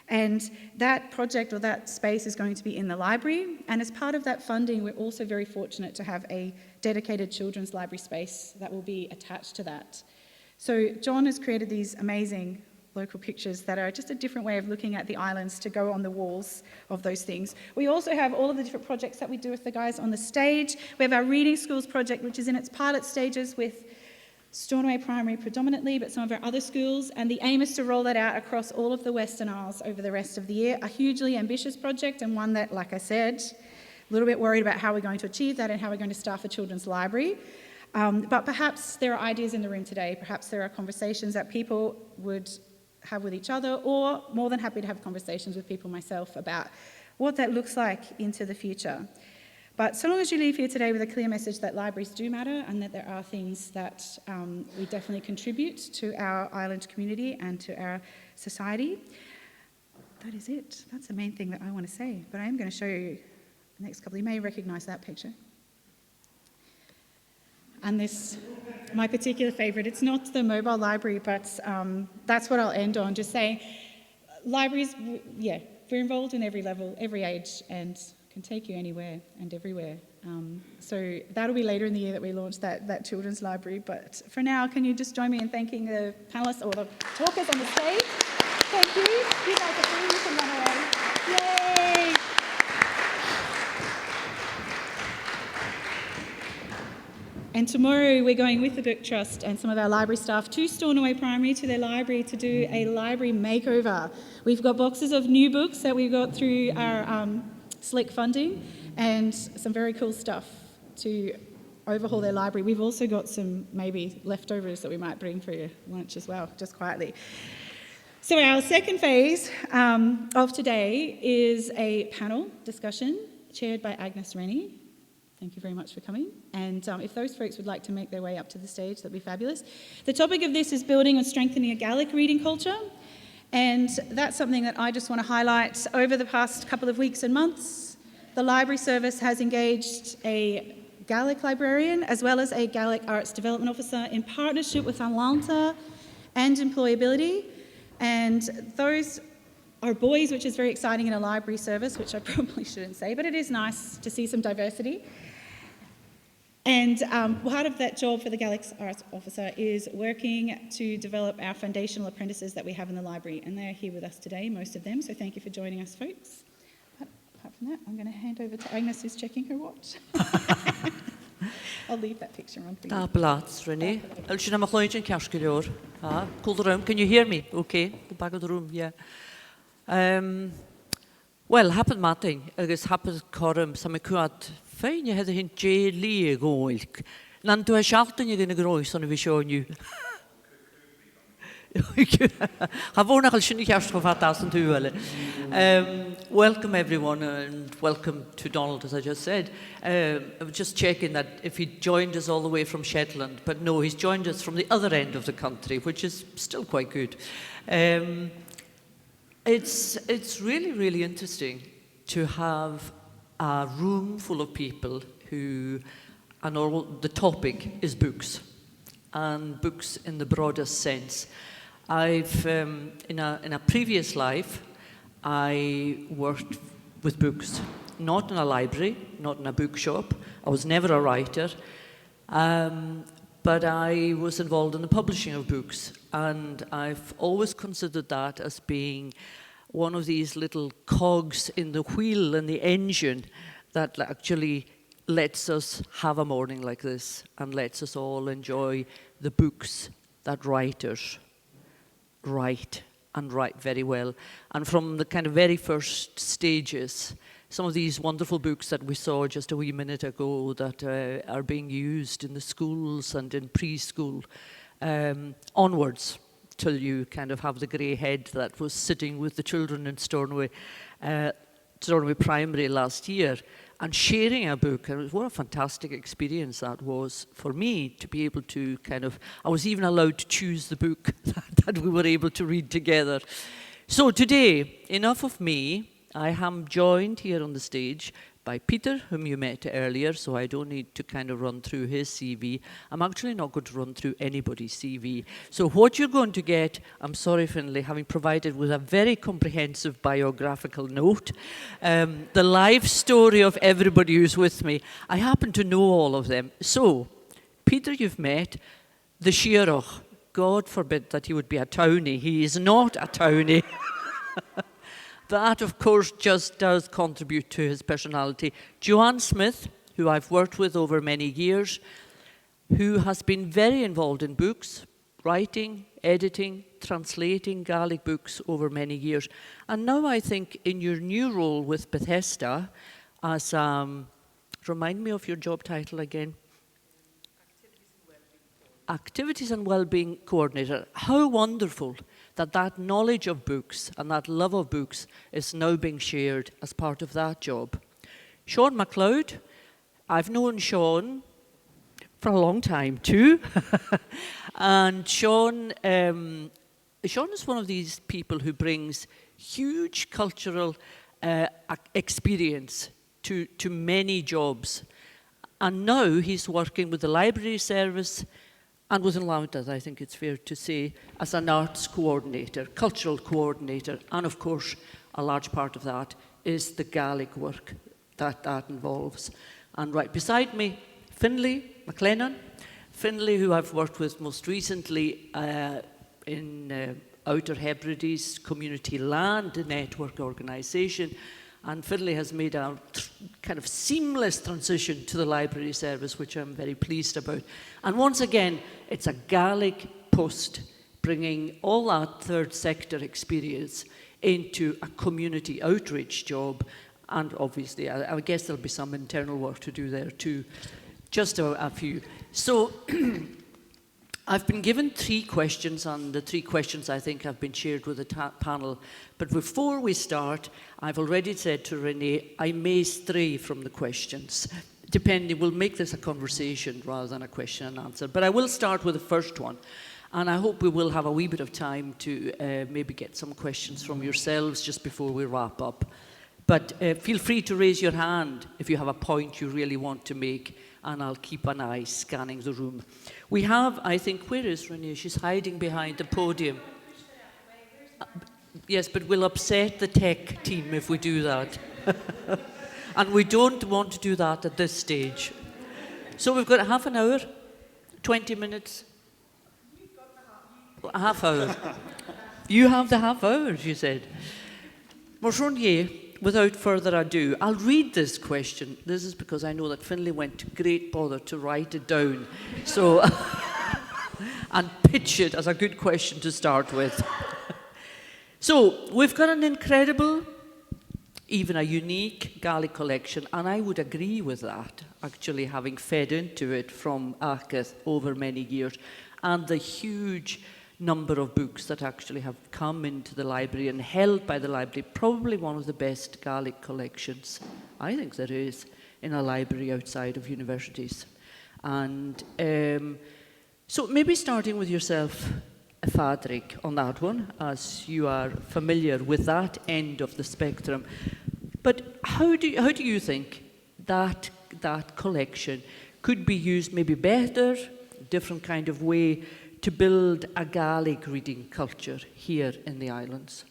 And that project or that space is going to be in the library. And as part of that funding, we're also very fortunate to have a dedicated children's library space that will be attached to that. So John has created these amazing local pictures that are just a different way of looking at the islands to go on the walls of those things. We also have all of the different projects that we do with the guys on the stage. We have our Reading Schools project, which is in its pilot stages with Stornoway Primary predominantly, but some of our other schools, and the aim is to roll that out across all of the Western Isles over the rest of the year. A hugely ambitious project, and one that, like I said, a little bit worried about how we're going to achieve that and how we're going to staff a children's library. But perhaps there are ideas in the room today, perhaps there are conversations that people would have with each other, or more than happy to have conversations with people myself about what that looks like into the future. But so long as you leave here today with a clear message that libraries do matter and that there are things that we definitely contribute to our island community and to our society, that is it. That's the main thing that I want to say. But I am going to show you the next couple. You may recognise that picture. And this, my particular favourite, it's not the mobile library, but that's what I'll end on, just saying libraries, yeah, we're involved in every level, every age, and can take you anywhere and everywhere. So that'll be later in the year that we launch that children's library. But for now, can you just join me in thanking the panellists or the talkers on the stage? Thank you. You guys are free, you can run away. Yay! And tomorrow we're going with the Book Trust and some of our library staff to Stornoway Primary, to their library, to do a library makeover. We've got boxes of new books that we got through our SLIC funding and some very cool stuff to overhaul their library. We've also got some maybe leftovers that we might bring for your lunch as well, just quietly. So our second phase of today is a panel discussion chaired by Agnes Rennie. Thank you very much for coming. And if those folks would like to make their way up to the stage, that'd be fabulous. The topic of this is building and strengthening a Gaelic reading culture. And that's something that I just want to highlight. Over the past couple of weeks and months, the library service has engaged a Gaelic librarian as well as a Gaelic arts development officer in partnership with Lanntair and employability. And those are boys, which is very exciting in a library service, which I probably shouldn't say, but it is nice to see some diversity. And part of that job for the Gaelic Arts Officer is working to develop our foundational apprentices that we have in the library. And they're here with us today, most of them, so thank you for joining us, folks. But apart from that, I'm going to hand over to Agnes, who's checking her watch. I'll leave that picture on for you. Da plaats, Rennie. Elsin am a chloench casgilior. Cool the room. Can you hear me? Okay. The back of the room, yeah. Well, happened matting. Agus happened corum. Some kuat. Fine, you had a hint J. Lee going. Nan do a shalton you gonna grow son of a show you. Have one of the cash for 1,002. Welcome everyone and welcome to Donald, as I just said. I was just checking that if he joined us all the way from Shetland, but no, he's joined us from the other end of the country, which is still quite good. It's really, really interesting to have a room full of people who, and all the topic is books, and books in the broadest sense. I've in a previous life, I worked with books, not in a library, not in a bookshop. I was never a writer, but I was involved in the publishing of books, and I've always considered that as being one of these little cogs in the wheel and the engine that actually lets us have a morning like this and lets us all enjoy the books that writers write and write very well. And from the kind of very first stages, some of these wonderful books that we saw just a wee minute ago that are being used in the schools and in preschool onwards, till you kind of have the grey head that was sitting with the children in Stornoway Primary last year and sharing a book. And what a fantastic experience that was for me to be able to I was even allowed to choose the book that we were able to read together. So today, enough of me. I am joined here on the stage by Peter, whom you met earlier, so I don't need to run through his CV. I'm actually not going to run through anybody's CV. So what you're going to get, I'm sorry, Finlay, having provided with a very comprehensive biographical note, the life story of everybody who's with me. I happen to know all of them. So, Peter, you've met, the Siar. God forbid that he would be a townie. He is not a townie. That, of course, just does contribute to his personality. Johan Smith, who I've worked with over many years, who has been very involved in books, writing, editing, translating Gaelic books over many years. And now I think in your new role with Bethesda as, remind me of your job title again. Activities and Wellbeing Coordinator. How wonderful that knowledge of books and that love of books is now being shared as part of that job. Sean Macleod, I've known Sean for a long time too. And Sean is one of these people who brings huge cultural experience to many jobs. And now he's working with the library service and with Lanntair, I think it's fair to say, as an arts coordinator, cultural coordinator, and of course, a large part of that is the Gaelic work that involves. And right beside me, Finlay, Maclennan. Finlay, who I've worked with most recently in Outer Hebrides Community Land Network Organisation, And Finlay has made a kind of seamless transition to the library service, which I'm very pleased about. And once again, it's a Gaelic post, bringing all that third sector experience into a community outreach job. And obviously, I guess there'll be some internal work to do there too. Just a few. So I've been given 3 questions, and the 3 questions I think have been shared with the panel. But before we start, I've already said to Rennie, I may stray from the questions. Depending, we'll make this a conversation rather than a question and answer. But I will start with the first one. And I hope we will have a wee bit of time to maybe get some questions from yourselves just before we wrap up. But feel free to raise your hand if you have a point you really want to make, and I'll keep an eye scanning the room. We have, I think, where is Rennie? She's hiding behind the podium. Yes, but we'll upset the tech team if we do that. And we don't want to do that at this stage. So we've got half an hour, 20 minutes. A half hour. You have the half hour, she said. Without further ado, I'll read this question. This is because I know that Finlay went to great bother to write it down. So, and pitch it as a good question to start with. So, we've got an incredible, even a unique Gaelic collection, and I would agree with that, actually having fed into it from Agnes over many years, and the huge number of books that actually have come into the library and held by the library, probably one of the best Gaelic collections I think there is in a library outside of universities. And so maybe starting with yourself, Fadric, on that one, as you are familiar with that end of the spectrum. But how do you think that collection could be used maybe better, different kind of way, to build a Gaelic reading culture here in the islands?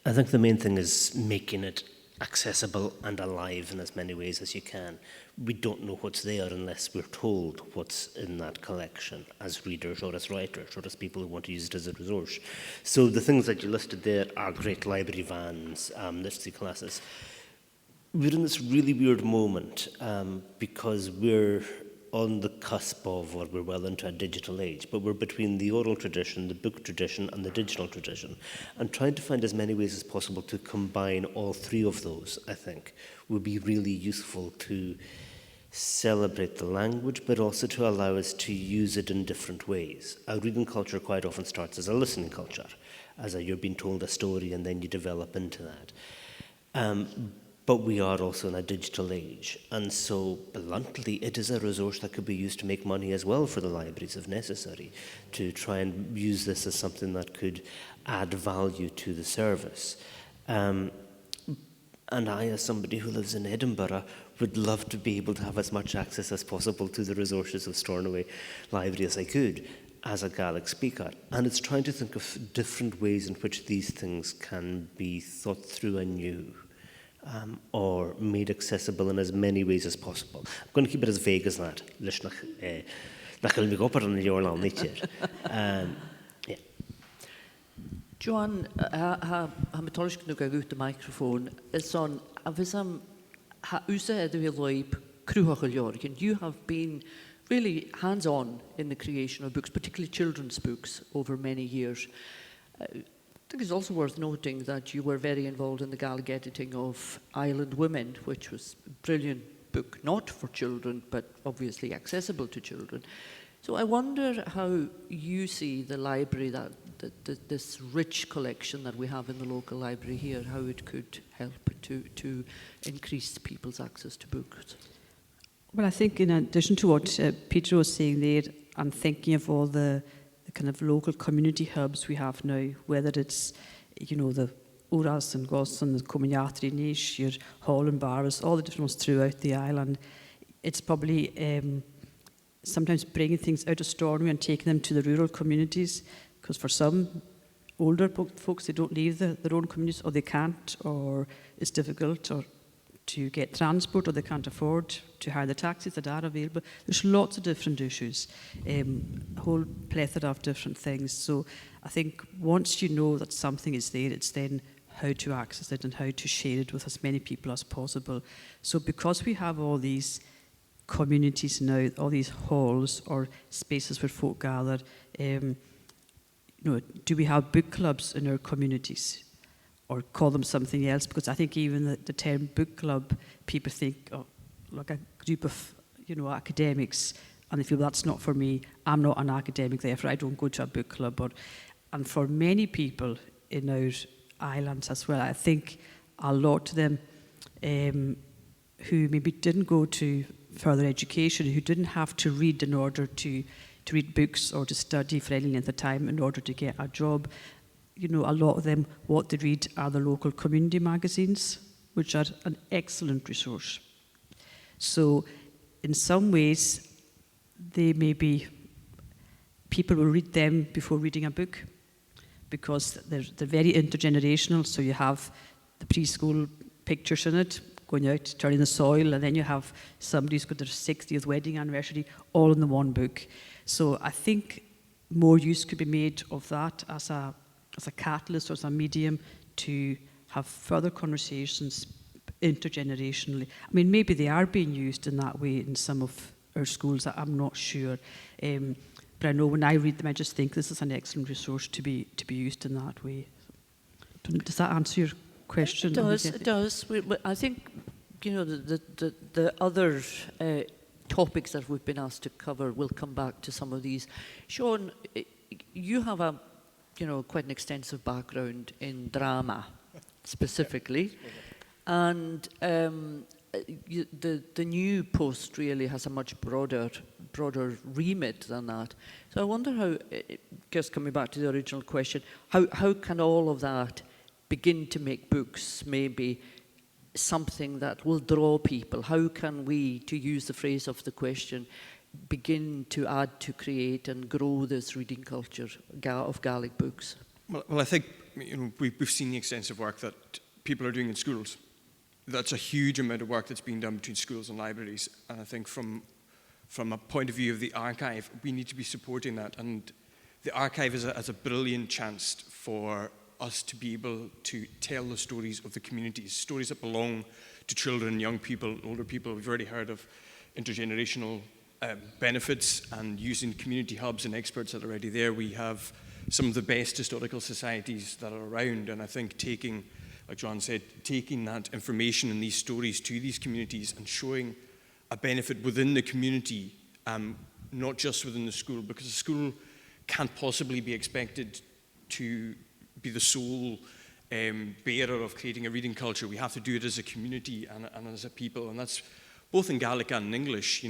I think the main thing is making it accessible and alive in as many ways as you can. We don't know what's there unless we're told what's in that collection as readers or as writers or as people who want to use it as a resource. So the things that you listed there are great library vans, literacy classes. We're in this really weird moment because we're on the cusp of, or we're well into a digital age, but we're between the oral tradition, the book tradition, and the digital tradition. And trying to find as many ways as possible to combine all 3 of those, I think, would be really useful to celebrate the language, but also to allow us to use it in different ways. Our reading culture quite often starts as a listening culture, as you're being told a story and then you develop into that. But we are also in a digital age, and so bluntly, it is a resource that could be used to make money as well for the libraries if necessary, to try and use this as something that could add value to the service. And I, as somebody who lives in Edinburgh, would love to be able to have as much access as possible to the resources of Stornoway Library as I could, as a Gaelic speaker. And it's trying to think of different ways in which these things can be thought through anew. Or made accessible in as many ways as possible. I'm going to keep it as vague as that. Johan, ha metolish gnu gagut the microphone. Is on avisam ha usa edwiloib kruhachel. You have been really hands-on in the creation of books, particularly children's books, over many years. I think it's also worth noting that you were very involved in the Gaelic editing of Island Women, which was a brilliant book, not for children, but obviously accessible to children. So I wonder how you see the library, this rich collection that we have in the local library here, how it could help to increase people's access to books. Well, I think in addition to what Peter was saying there, I'm thinking of all the kind of local community hubs we have now, whether it's, the Uras and Goss and the Communiatri Niche, your Hall and Bars, all the different ones throughout the island. It's probably sometimes bringing things out of Stornoway and taking them to the rural communities, because for some older folks, they don't leave their own communities, or they can't, or it's difficult, or to get transport, or they can't afford to hire the taxis that are available. There's lots of different issues, a whole plethora of different things. So I think once you know that something is there, it's then how to access it and how to share it with as many people as possible. So because we have all these communities now, all these halls or spaces where folk gather, do we have book clubs in our communities? Or call them something else? Because I think even the term book club, people think, oh, like a group of academics, and they feel that's not for me. I'm not an academic, therefore I don't go to a book club. And for many people in our islands as well, I think a lot of them who maybe didn't go to further education, who didn't have to read in order to read books or to study for any length of time in order to get a job, a lot of them, what they read are the local community magazines, which are an excellent resource. So in some ways, people will read them before reading a book because they're very intergenerational. So you have the preschool pictures in it, going out, turning the soil, and then you have somebody who's got their 60th wedding anniversary, all in the one book. So I think more use could be made of that as a catalyst or as a medium to have further conversations intergenerationally. I mean, maybe they are being used in that way in some of our schools, I'm not sure. But I know when I read them, I just think this is an excellent resource to be used in that way. Does that answer your question? It does. I think, the other topics that we've been asked to cover, we'll come back to some of these. Sean, you have quite an extensive background in drama, specifically. And the new post really has a much broader remit than that. So I wonder how, just coming back to the original question, how can all of that begin to make books maybe something that will draw people? How can we, to use the phrase of the question, begin to add to create and grow this reading culture of Gaelic books? Well, I think we've seen the extensive work that people are doing in schools. That's a huge amount of work that's being done between schools and libraries. And I think from a point of view of the archive, we need to be supporting that. And the archive is a brilliant chance for us to be able to tell the stories of the communities, stories that belong to children, young people, older people. We've already heard of intergenerational benefits and using community hubs and experts that are already there. We have some of the best historical societies that are around, and I think taking, like Johan said, taking that information and these stories to these communities and showing a benefit within the community, not just within the school, because the school can't possibly be expected to be the sole bearer of creating a reading culture. We have to do it as a community and as a people, and that's both in Gaelic and in English.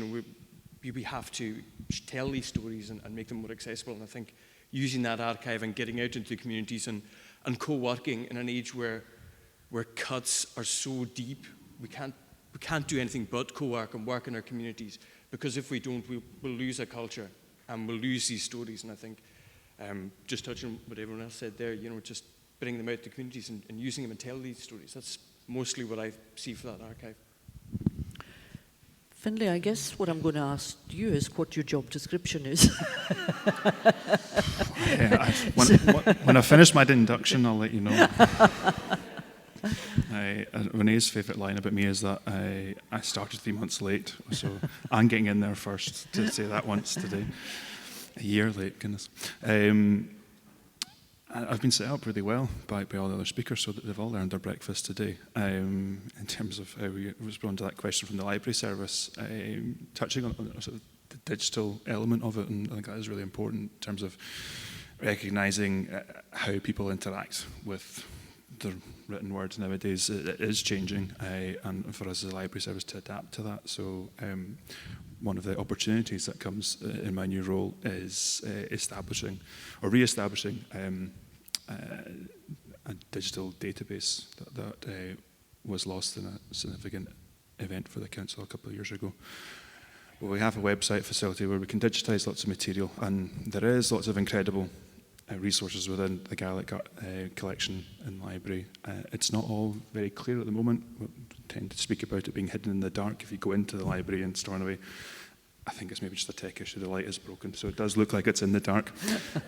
We have to tell these stories and make them more accessible, and I think using that archive and getting out into the communities and co-working in an age where cuts are so deep, we can't do anything but co-work and work in our communities, because if we don't, we'll lose our culture and we'll lose these stories. And I think, just touching on what everyone else said there, just bringing them out to communities and using them and tell these stories. That's mostly what I see for that archive. Finlay, I guess what I'm going to ask you is what your job description is. When I finish my induction, I'll let you know. Renee's favourite line about me is that I started 3 months late, so I'm getting in there first to say that once today. A year late, goodness. I've been set up really well by all the other speakers, so that they've all earned their breakfast today. In terms of how we respond to that question from the library service, touching on sort of the digital element of it, and I think that is really important in terms of recognising how people interact with the written words nowadays. It is changing, and for us as a library service to adapt to that. So one of the opportunities that comes in my new role is establishing or re-establishing a digital database that was lost in a significant event for the council a couple of years ago. Well, we have a website facility where we can digitise lots of material, and there is lots of incredible resources within the Gaelic collection and library. It's not all very clear at the moment. We tend to speak about it being hidden in the dark. If you go into the library in Stornoway, I think it's maybe just a tech issue. The light is broken, so it does look like it's in the dark.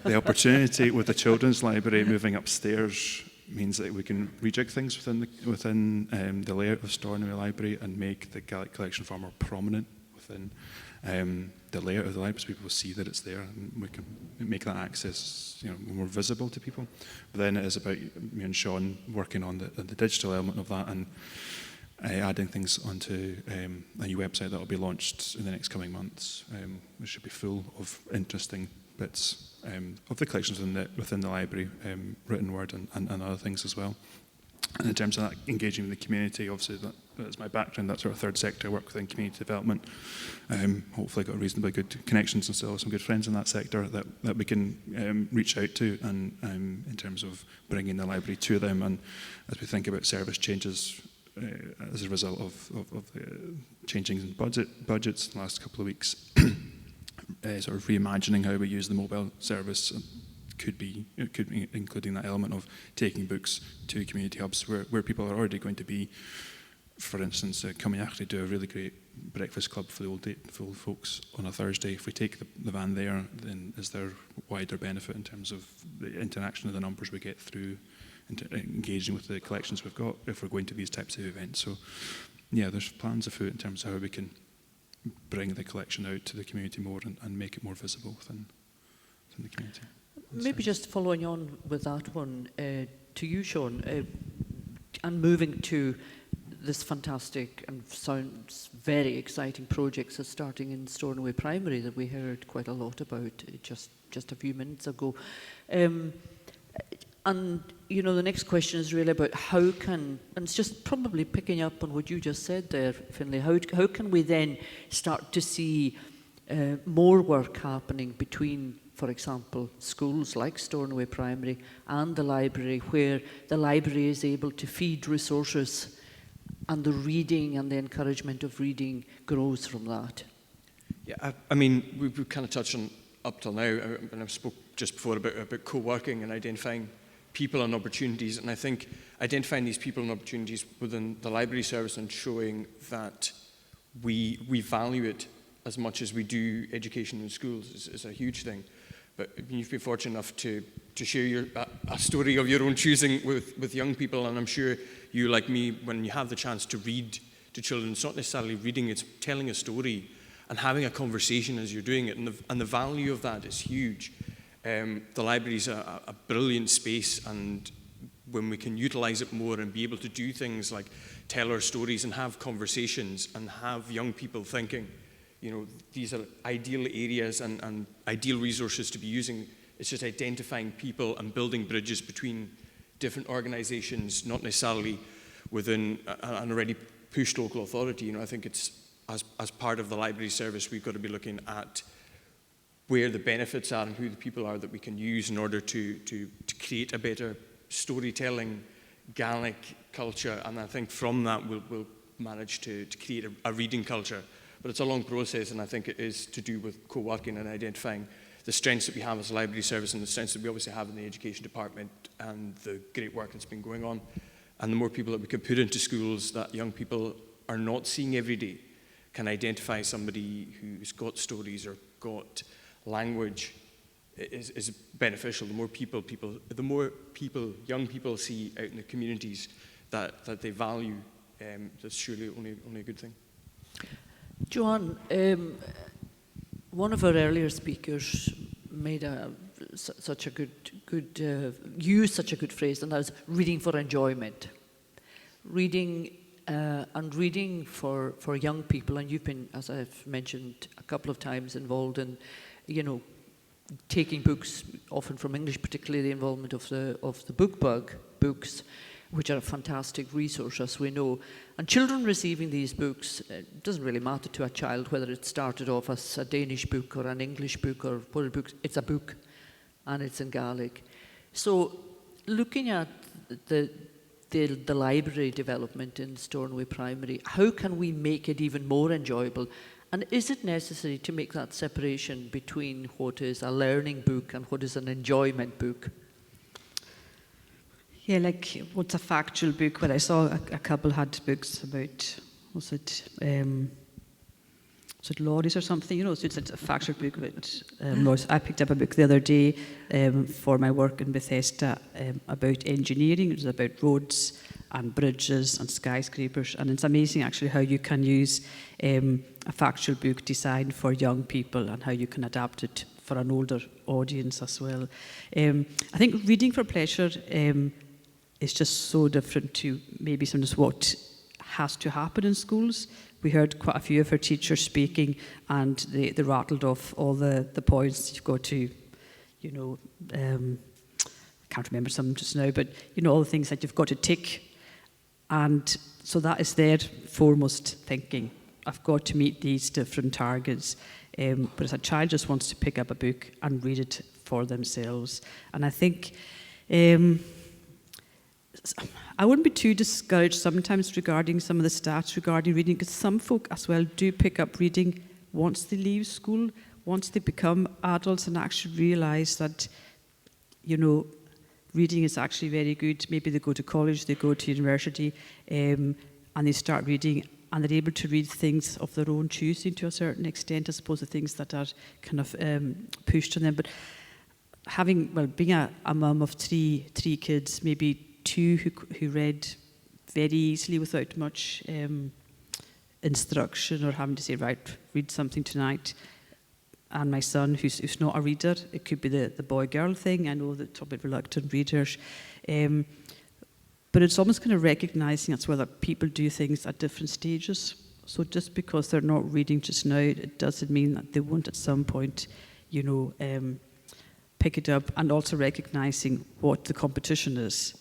The opportunity with the children's library moving upstairs means that we can rejig things within the layout of Stornoway Library and make the Gaelic collection far more prominent within the layout of the library, so people will see that it's there, and we can make that access more visible to people. But then it is about me and Sean working on the digital element of that and adding things onto a new website that will be launched in the next coming months, which should be full of interesting bits of the collections within the library, written word and other things as well. And in terms of that, engaging with the community, obviously that's my background, that's sort of third sector work within community development. Hopefully got reasonably good connections and still some good friends in that sector that we can reach out to, and in terms of bringing the library to them. And as we think about service changes as a result of the changing in budgets in the last couple of weeks, sort of reimagining how we use the mobile service could be including that element of taking books to community hubs where people are already going to be. For instance, Cummiachty do a really great breakfast club for the old folks on a Thursday. If we take the van there, then is there wider benefit in terms of the interaction of the numbers we get through engaging with the collections we've got if we're going to these types of events? So yeah, there's plans afoot in terms of how we can bring the collection out to the community more and make it more visible within the community. Maybe just following on with that one, to you, Sean, and moving to this fantastic and sounds very exciting projects that's starting in Stornoway Primary that we heard quite a lot about just a few minutes ago. And, the next question is really about how can, and it's just probably picking up on what you just said there, Finlay, how can we then start to see more work happening between, for example, schools like Stornoway Primary and the library, where the library is able to feed resources and the reading and the encouragement of reading grows from that? Yeah, I mean, we've kind of touched on up till now, and I spoke just before about co-working and identifying people and opportunities, and I think identifying these people and opportunities within the library service and showing that we value it as much as we do education in schools is a huge thing. But you've been fortunate enough to share a story of your own choosing with young people, and I'm sure you, like me, when you have the chance to read to children, it's not necessarily reading, it's telling a story and having a conversation as you're doing it, and the value of that is huge. The library is a brilliant space, and when we can utilize it more and be able to do things like tell our stories and have conversations and have young people thinking, these are ideal areas and ideal resources to be using. It's just identifying people and building bridges between different organizations, not necessarily within an already pushed local authority. I think it's, as part of the library service, we've got to be looking at where the benefits are and who the people are that we can use in order to create a better storytelling Gaelic culture. And I think from that we'll manage to create a reading culture. But it's a long process, and I think it is to do with co-working and identifying the strengths that we have as a library service and the strengths that we obviously have in the education department and the great work that's been going on. And the more people that we can put into schools that young people are not seeing every day, can identify somebody who's got stories or got language, is beneficial. The more young people see out in the communities that they value, that's surely only a good thing. Johan, one of our earlier speakers made such a used such a good phrase, and that was reading for enjoyment. Reading and reading for young people, and you've been, as I've mentioned a couple of times, involved in, taking books, often from English, particularly the involvement of the BookBug books, which are a fantastic resource, as we know. And children receiving these books, it doesn't really matter to a child whether it started off as a Danish book or an English book or what a book, it's a book, and it's in Gaelic. So looking at the library development in Stornoway Primary, how can we make it even more enjoyable? And is it necessary to make that separation between what is a learning book and what is an enjoyment book? Yeah, like what's a factual book? Well, I saw a couple had books about, lorries or something, so it's a factual book about lorries. I picked up a book the other day for my work in Bethesda about engineering. It was about roads and bridges and skyscrapers, and it's amazing actually how you can use a factual book designed for young people and how you can adapt it for an older audience as well. I think reading for pleasure is just so different to maybe sometimes what has to happen in schools. We heard quite a few of our teachers speaking, and they rattled off all the points you've got to, can't remember some just now, but all the things that you've got to tick. And so that is their foremost thinking. I've got to meet these different targets. But as a child just wants to pick up a book and read it for themselves. And I think I wouldn't be too discouraged sometimes regarding some of the stats regarding reading, because some folk as well do pick up reading once they leave school, once they become adults and actually realise that, reading is actually very good. Maybe they go to college, they go to university, and they start reading, and they're able to read things of their own choosing to a certain extent, I suppose, the things that are kind of pushed on them. But being a mum of three kids, maybe two who read very easily without much instruction or having to say, right, read something tonight. And my son, who's not a reader, it could be the boy-girl thing. I know that talk about reluctant readers. But it's almost kind of recognising as well that people do things at different stages. So just because they're not reading just now, it doesn't mean that they won't at some point, pick it up, and also recognising what the competition is.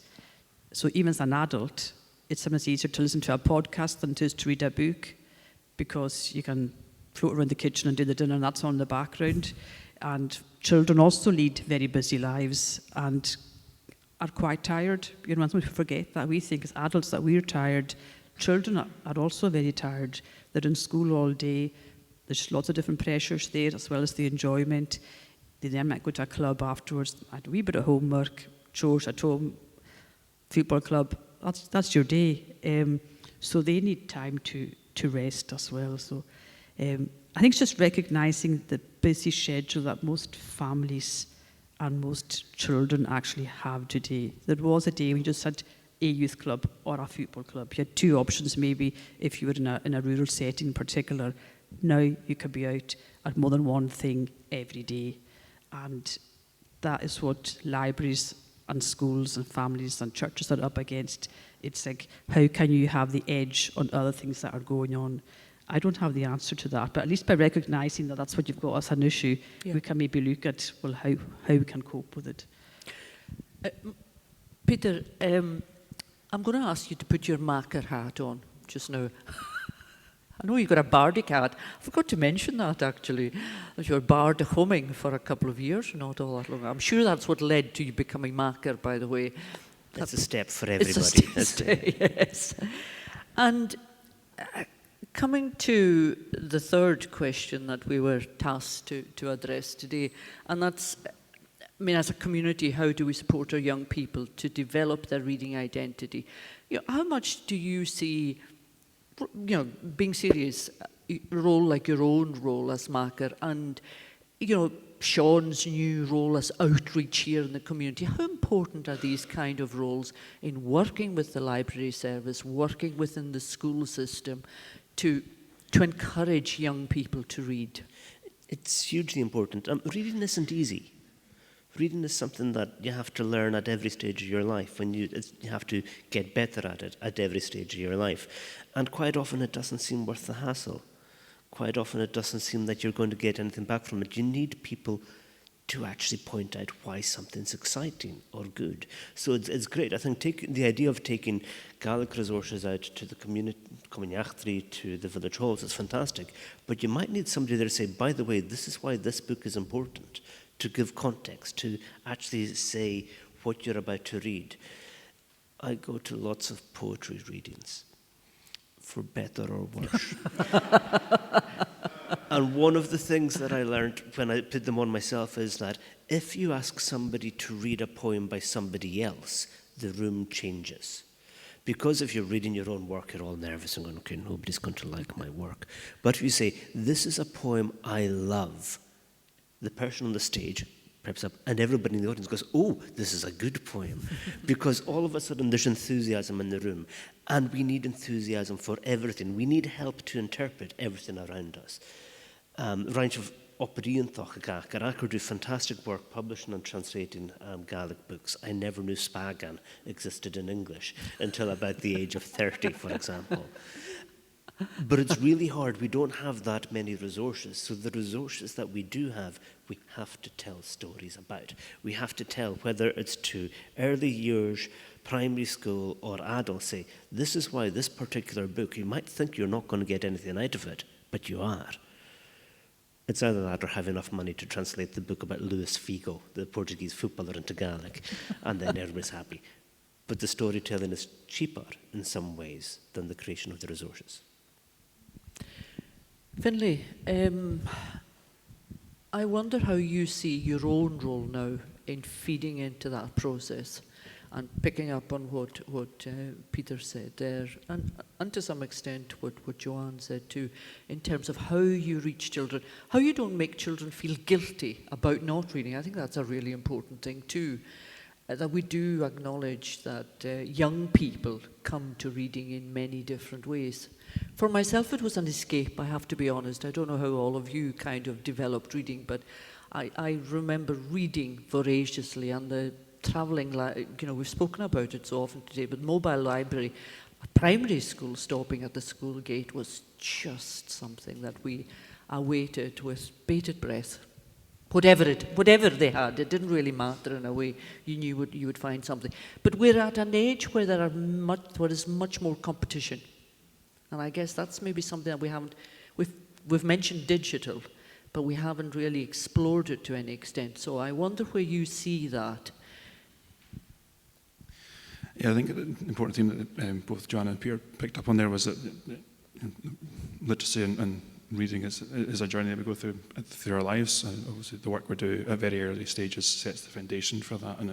So even as an adult, it's sometimes easier to listen to a podcast than it is to read a book, because you can float around the kitchen and do the dinner and that's on in the background. And children also lead very busy lives and are quite tired. Sometimes we forget that. We think as adults that we're tired. Children are also very tired. They're in school all day. There's lots of different pressures there, as well as the enjoyment. They then might go to a club afterwards, a wee bit of homework, chores at home, football club. That's your day. So they need time to rest as well. So I think it's just recognising the busy schedule that most families and most children actually have today. There was a day when you just had a youth club or a football club. You had two options maybe if you were in a rural setting in particular. Now you could be out at more than one thing every day. And that is what libraries and schools and families and churches are up against. It's like, how can you have the edge on other things that are going on? I don't have the answer to that, but at least by recognising that that's what you've got as an issue, we can maybe look at, well, how we can cope with it. Peter, I'm going to ask you to put your Makar hat on just now. I know you've got a bardic hat. I forgot to mention that, actually. You're bard humming for a couple of years, not all that long. I'm sure that's what led to you becoming Makar, by the way. That's a step for everybody. It's a step, yes. And coming to the third question that we were tasked to address today, and that's, as a community, how do we support our young people to develop their reading identity? How much do you see, being serious, role like your own role as Makar, and Sean's new role as outreach here in the community? How important are these kind of roles in working with the library service, working within the school system, to encourage young people to read? It's hugely important. Reading isn't easy. Reading is something that you have to learn at every stage of your life. You have to get better at it at every stage of your life. And quite often it doesn't seem worth the hassle. Quite often it doesn't seem that you're going to get anything back from it. You need people to actually point out why something's exciting or good. So it's great. I think the idea of taking Gaelic resources out to the community, to the village halls is fantastic. But you might need somebody there to say, by the way, this is why this book is important, to give context, to actually say what you're about to read. I go to lots of poetry readings, for better or worse. And one of the things that I learned when I put them on myself is that if you ask somebody to read a poem by somebody else, the room changes. Because if you're reading your own work, you're all nervous and going, okay, nobody's going to like my work. But if you say, this is a poem I love, the person on the stage perhaps up, and everybody in the audience goes, oh, this is a good poem. Because all of a sudden there's enthusiasm in the room. And we need enthusiasm for everything. We need help to interpret everything around us. Rhaid of Operion Gachar do fantastic work publishing and translating Gaelic books. I never knew Spagan existed in English until about the age of 30, for example. But it's really hard. We don't have that many resources. So the resources that we do have, we have to tell stories about. We have to tell, whether it's to early years, primary school, or adults, say, this is why this particular book, you might think you're not going to get anything out of it, but you are. It's either that or have enough money to translate the book about Luis Figo, the Portuguese footballer, into Gaelic, and then everybody's happy. But the storytelling is cheaper in some ways than the creation of the resources. Finlay, I wonder how you see your own role now in feeding into that process and picking up on what Peter said there, and to some extent what Johan said too, in terms of how you reach children, how you don't make children feel guilty about not reading. I think that's a really important thing too, that we do acknowledge that young people come to reading in many different ways. For myself, it was an escape, I have to be honest. I don't know how all of you kind of developed reading, but I remember reading voraciously, and the travelling, we've spoken about it so often today, but mobile library at primary school, stopping at the school gate, was just something that we awaited with bated breath. Whatever they had, it didn't really matter in a way. You knew you would find something. But we're at an age where there is much more competition. And I guess that's maybe something that we haven't, we've mentioned digital, but we haven't really explored it to any extent. So I wonder where you see that. Yeah, I think the important theme that both John and Peter picked up on there was that literacy and reading is a journey that we go through our lives. Obviously, the work we do at very early stages sets the foundation for that, and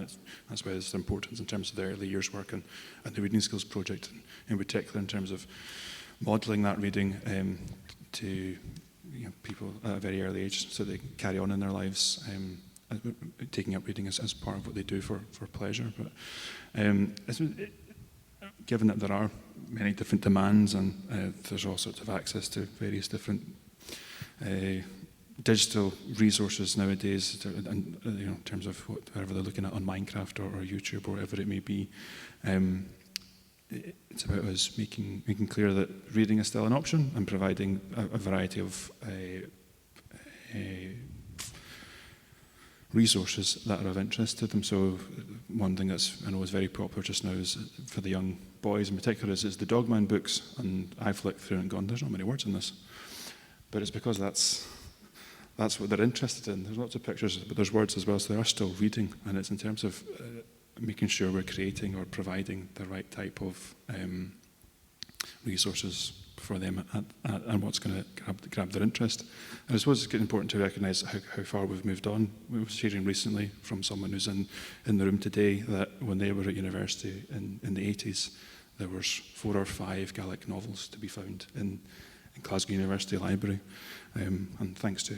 that's why there's the importance in terms of the early years work and the Reading Skills Project, in particular in terms of modelling that reading to people at a very early age, so they can carry on in their lives, taking up reading as part of what they do for pleasure. But given that there are many different demands and there's all sorts of access to various different digital resources nowadays, in terms of whatever they're looking at on Minecraft or YouTube or whatever it may be, it's about us making clear that reading is still an option and providing a variety of resources that are of interest to them. So one thing that's I know is very popular just now is for the young boys in particular is the Dogman books, and I flicked through and gone, there's not many words in this, but it's because that's what they're interested in. There's lots of pictures, but there's words as well, so they are still reading, and it's in terms of making sure we're creating or providing the right type of resources for them and what's going to grab their interest. And I suppose it's important to recognise how far we've moved on. We were hearing recently from someone who's in the room today that when they were at university in the 80s, there was 4 or 5 Gaelic novels to be found in Glasgow University Library. And thanks to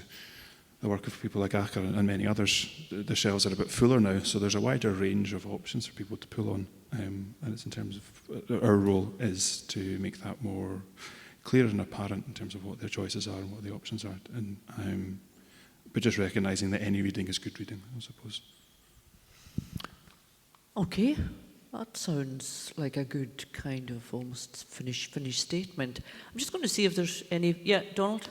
the work of people like Makar and many others, the shelves are a bit fuller now, so there's a wider range of options for people to pull on. And it's in terms of our role is to make that more clear and apparent in terms of what their choices are and what the options are. And but just recognising that any reading is good reading, I suppose. Okay, that sounds like a good kind of almost finished statement. I'm just going to see if there's any. Yeah, Donald.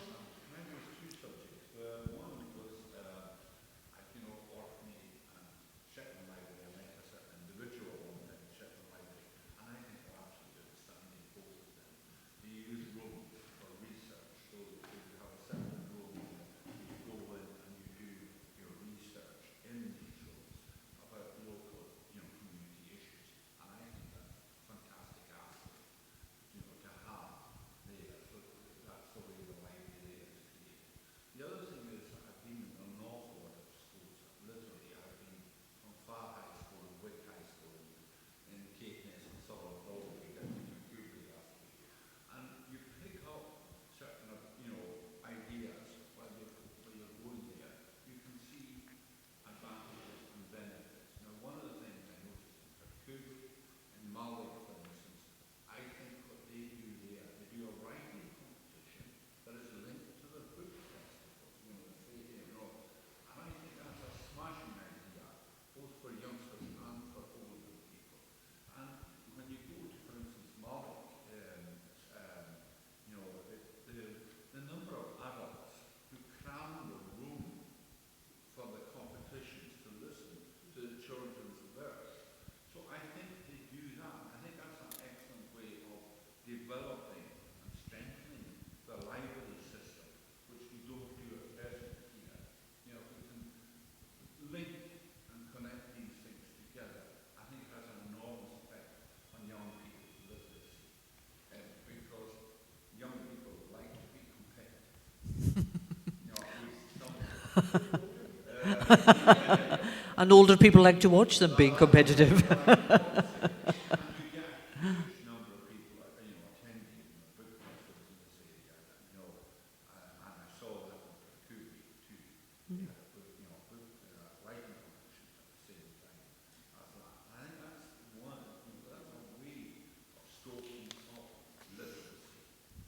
And older people like to watch them being competitive.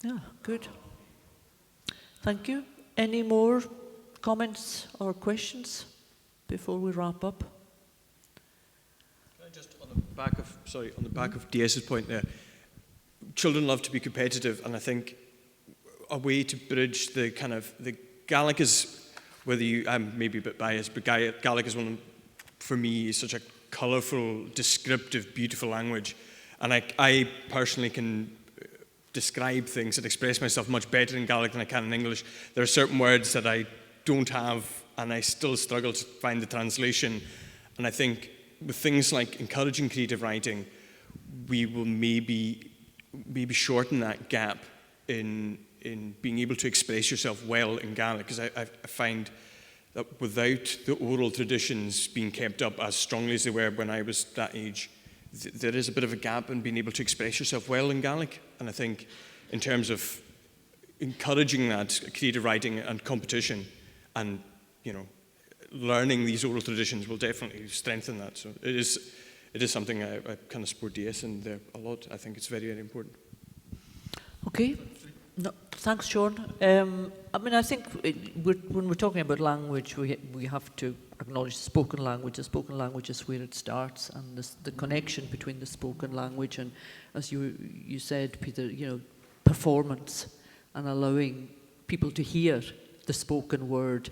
Yeah, good. Thank you. Any more comments or questions before we wrap up? Can I just, on the back of DS's point there, children love to be competitive, and I think a way to bridge the Gaelic is, whether you, I'm maybe a bit biased, but Gaelic is for me, is such a colourful, descriptive, beautiful language, and I personally can describe things and express myself much better in Gaelic than I can in English. There are certain words that I don't have, and I still struggle to find the translation. And I think with things like encouraging creative writing, we will maybe shorten that gap in being able to express yourself well in Gaelic, because I find that without the oral traditions being kept up as strongly as they were when I was that age, there is a bit of a gap in being able to express yourself well in Gaelic. And I think in terms of encouraging that creative writing and competition and, learning these oral traditions will definitely strengthen that. So it is something I kind of support DS in there a lot. I think it's very, very important. Okay. No, thanks, Sean. I think when we're talking about language, we have to acknowledge the spoken language. The spoken language is where it starts, and the connection between the spoken language and, as you said, Peter, performance and allowing people to hear the spoken word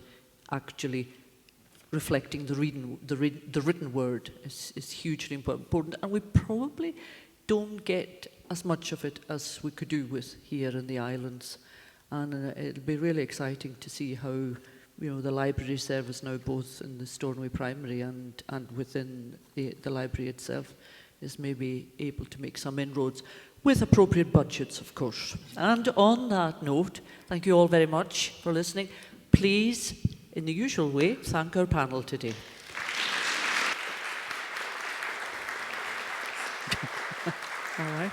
actually reflecting the written word is hugely important, and we probably don't get as much of it as we could do with here in the islands. And it'll be really exciting to see how the library service now, both in the Stornoway Primary and within the library itself, is maybe able to make some inroads with appropriate budgets, of course. And on that note, thank you all very much for listening. Please, in the usual way, thank our panel today. All right.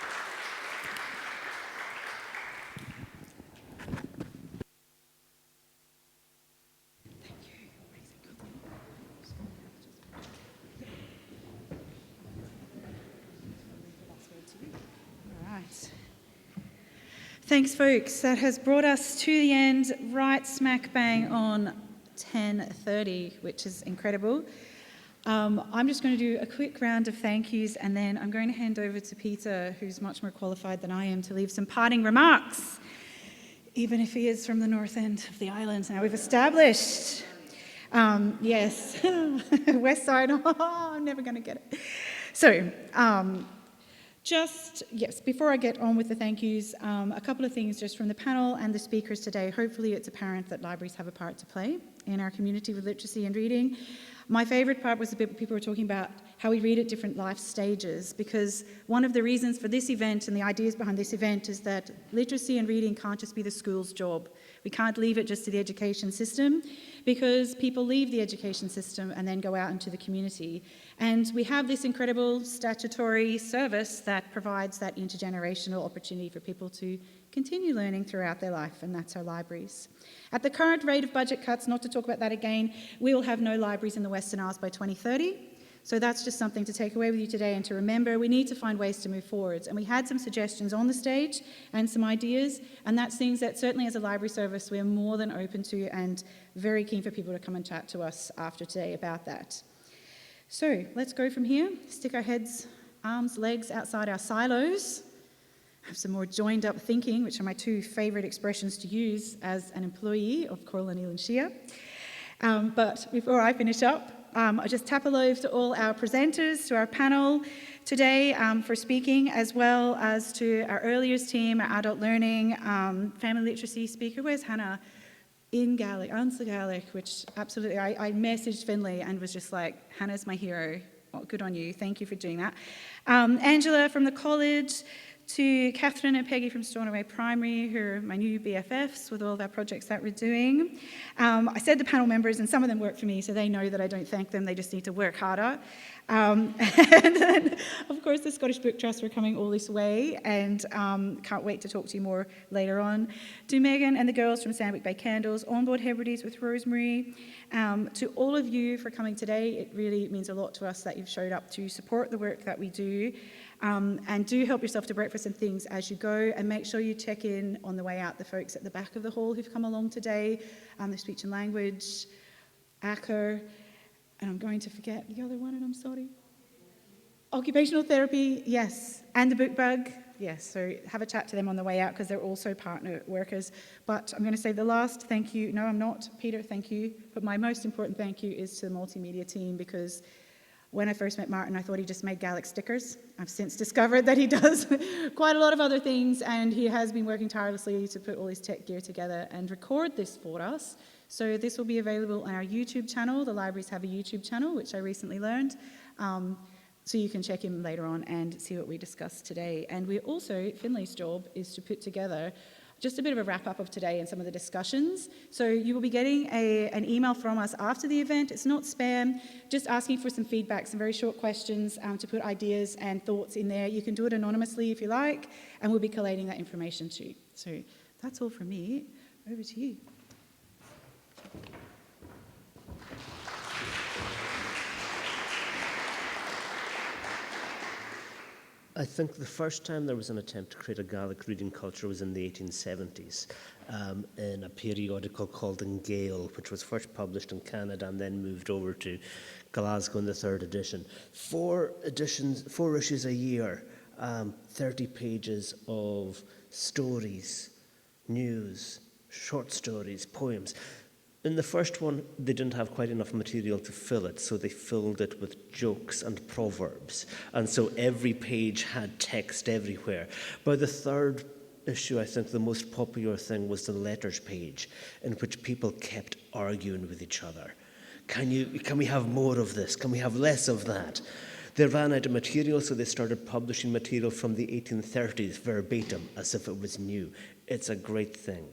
Thanks, folks. That has brought us to the end, right smack bang on 10:30, which is incredible. I'm just going to do a quick round of thank yous, and then I'm going to hand over to Peter, who's much more qualified than I am, to leave some parting remarks, even if he is from the north end of the island. Now we've established. Yes, west side. I'm never going to get it. So, before I get on with the thank yous, a couple of things just from the panel and the speakers today. Hopefully it's apparent that libraries have a part to play in our community with literacy and reading. My favourite part was the bit where people were talking about how we read at different life stages, because one of the reasons for this event and the ideas behind this event is that literacy and reading can't just be the school's job. We can't leave it just to the education system, because people leave the education system and then go out into the community. And we have this incredible statutory service that provides that intergenerational opportunity for people to continue learning throughout their life, and that's our libraries. At the current rate of budget cuts, not to talk about that again, we will have no libraries in the Western Isles by 2030. So that's just something to take away with you today and to remember. We need to find ways to move forwards. And we had some suggestions on the stage and some ideas, and that's things that certainly as a library service we're more than open to and very keen for people to come and chat to us after today about that. So let's go from here, stick our heads, arms, legs outside our silos, have some more joined up thinking, which are my two favourite expressions to use as an employee of Coral and Eilean Siar. But before I finish up, I just tap a love to all our presenters, to our panel today for speaking, as well as to our early years team, our adult learning, family literacy speaker. Where's Hannah? In Gaelic, answer Gaelic, which absolutely, I messaged Finlay and was just like, Hannah's my hero. Oh, good on you. Thank you for doing that. Angela from the college, to Catherine and Peggy from Stornoway Primary, who are my new BFFs with all of our projects that we're doing. I said the panel members, and some of them work for me, so they know that I don't thank them, they just need to work harder. And then, of course, the Scottish Book Trust for coming all this way, and can't wait to talk to you more later on. To Megan and the girls from Sandwich Bay Candles, Onboard Hebrides with Rosemary, to all of you for coming today. It really means a lot to us that you've showed up to support the work that we do. And do help yourself to breakfast and things as you go, and make sure you check in on the way out the folks at the back of the hall who've come along today, the speech and language, Makar, and I'm going to forget the other one, and I'm sorry. Occupational therapy, yes, and the book bug, yes, so have a chat to them on the way out because they're also partner workers. But I'm going to say the last thank you, no I'm not, Peter, thank you, but my most important thank you is to the multimedia team, because when I first met Martin, I thought he just made Gaelic stickers. I've since discovered that he does quite a lot of other things, and he has been working tirelessly to put all his tech gear together and record this for us. So this will be available on our YouTube channel. The libraries have a YouTube channel, which I recently learned. So you can check in later on and see what we discussed today. And we also, Finlay's job is to put together just a bit of a wrap-up of today and some of the discussions. So you will be getting an email from us after the event. It's not spam, just asking for some feedback, some very short questions to put ideas and thoughts in there. You can do it anonymously if you like, and we'll be collating that information too. So that's all from me. Over to you. I think the first time there was an attempt to create a Gaelic reading culture was in the 1870s in a periodical called In Gael, which was first published in Canada and then moved over to Glasgow in the third edition. 4 issues a year, 30 pages of stories, news, short stories, poems. In the first one, they didn't have quite enough material to fill it, so they filled it with jokes and proverbs. And so every page had text everywhere. By the third issue, I think the most popular thing was the letters page, in which people kept arguing with each other. Can we have more of this? Can we have less of that? They ran out of material, so they started publishing material from the 1830s verbatim, as if it was new. It's a great thing.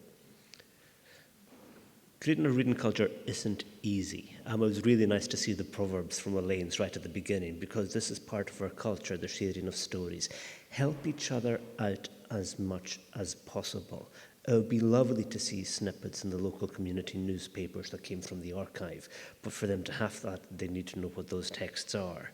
Creating a reading culture isn't easy. It was really nice to see the proverbs from Eilean's right at the beginning, because this is part of our culture, the sharing of stories. Help each other out as much as possible. It would be lovely to see snippets in the local community newspapers that came from the archive, but for them to have that, they need to know what those texts are.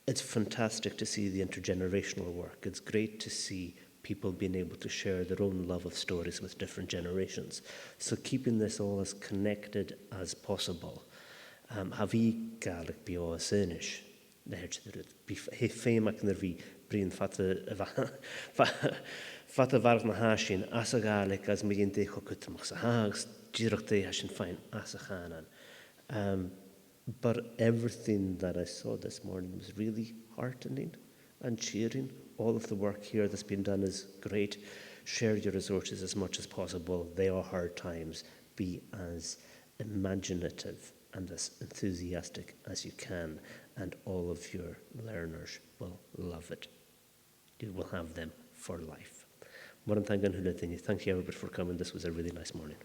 It's fantastic to see the intergenerational work. It's great to see people being able to share their own love of stories with different generations. So keeping this all as connected as possible. Have we Gaelic be all Sinish? He féimeach na bhí bríon fata bharg na hásin as a Gaelic as mi dé chucutamach sa hags, díreach dé hasin fine as a chanan. But everything that I saw this morning was really heartening and cheering. All of the work here that's been done is great. Share your resources as much as possible. They are hard times. Be as imaginative and as enthusiastic as you can, and all of your learners will love it. You will have them for life. Thank you everybody for coming. This was a really nice morning.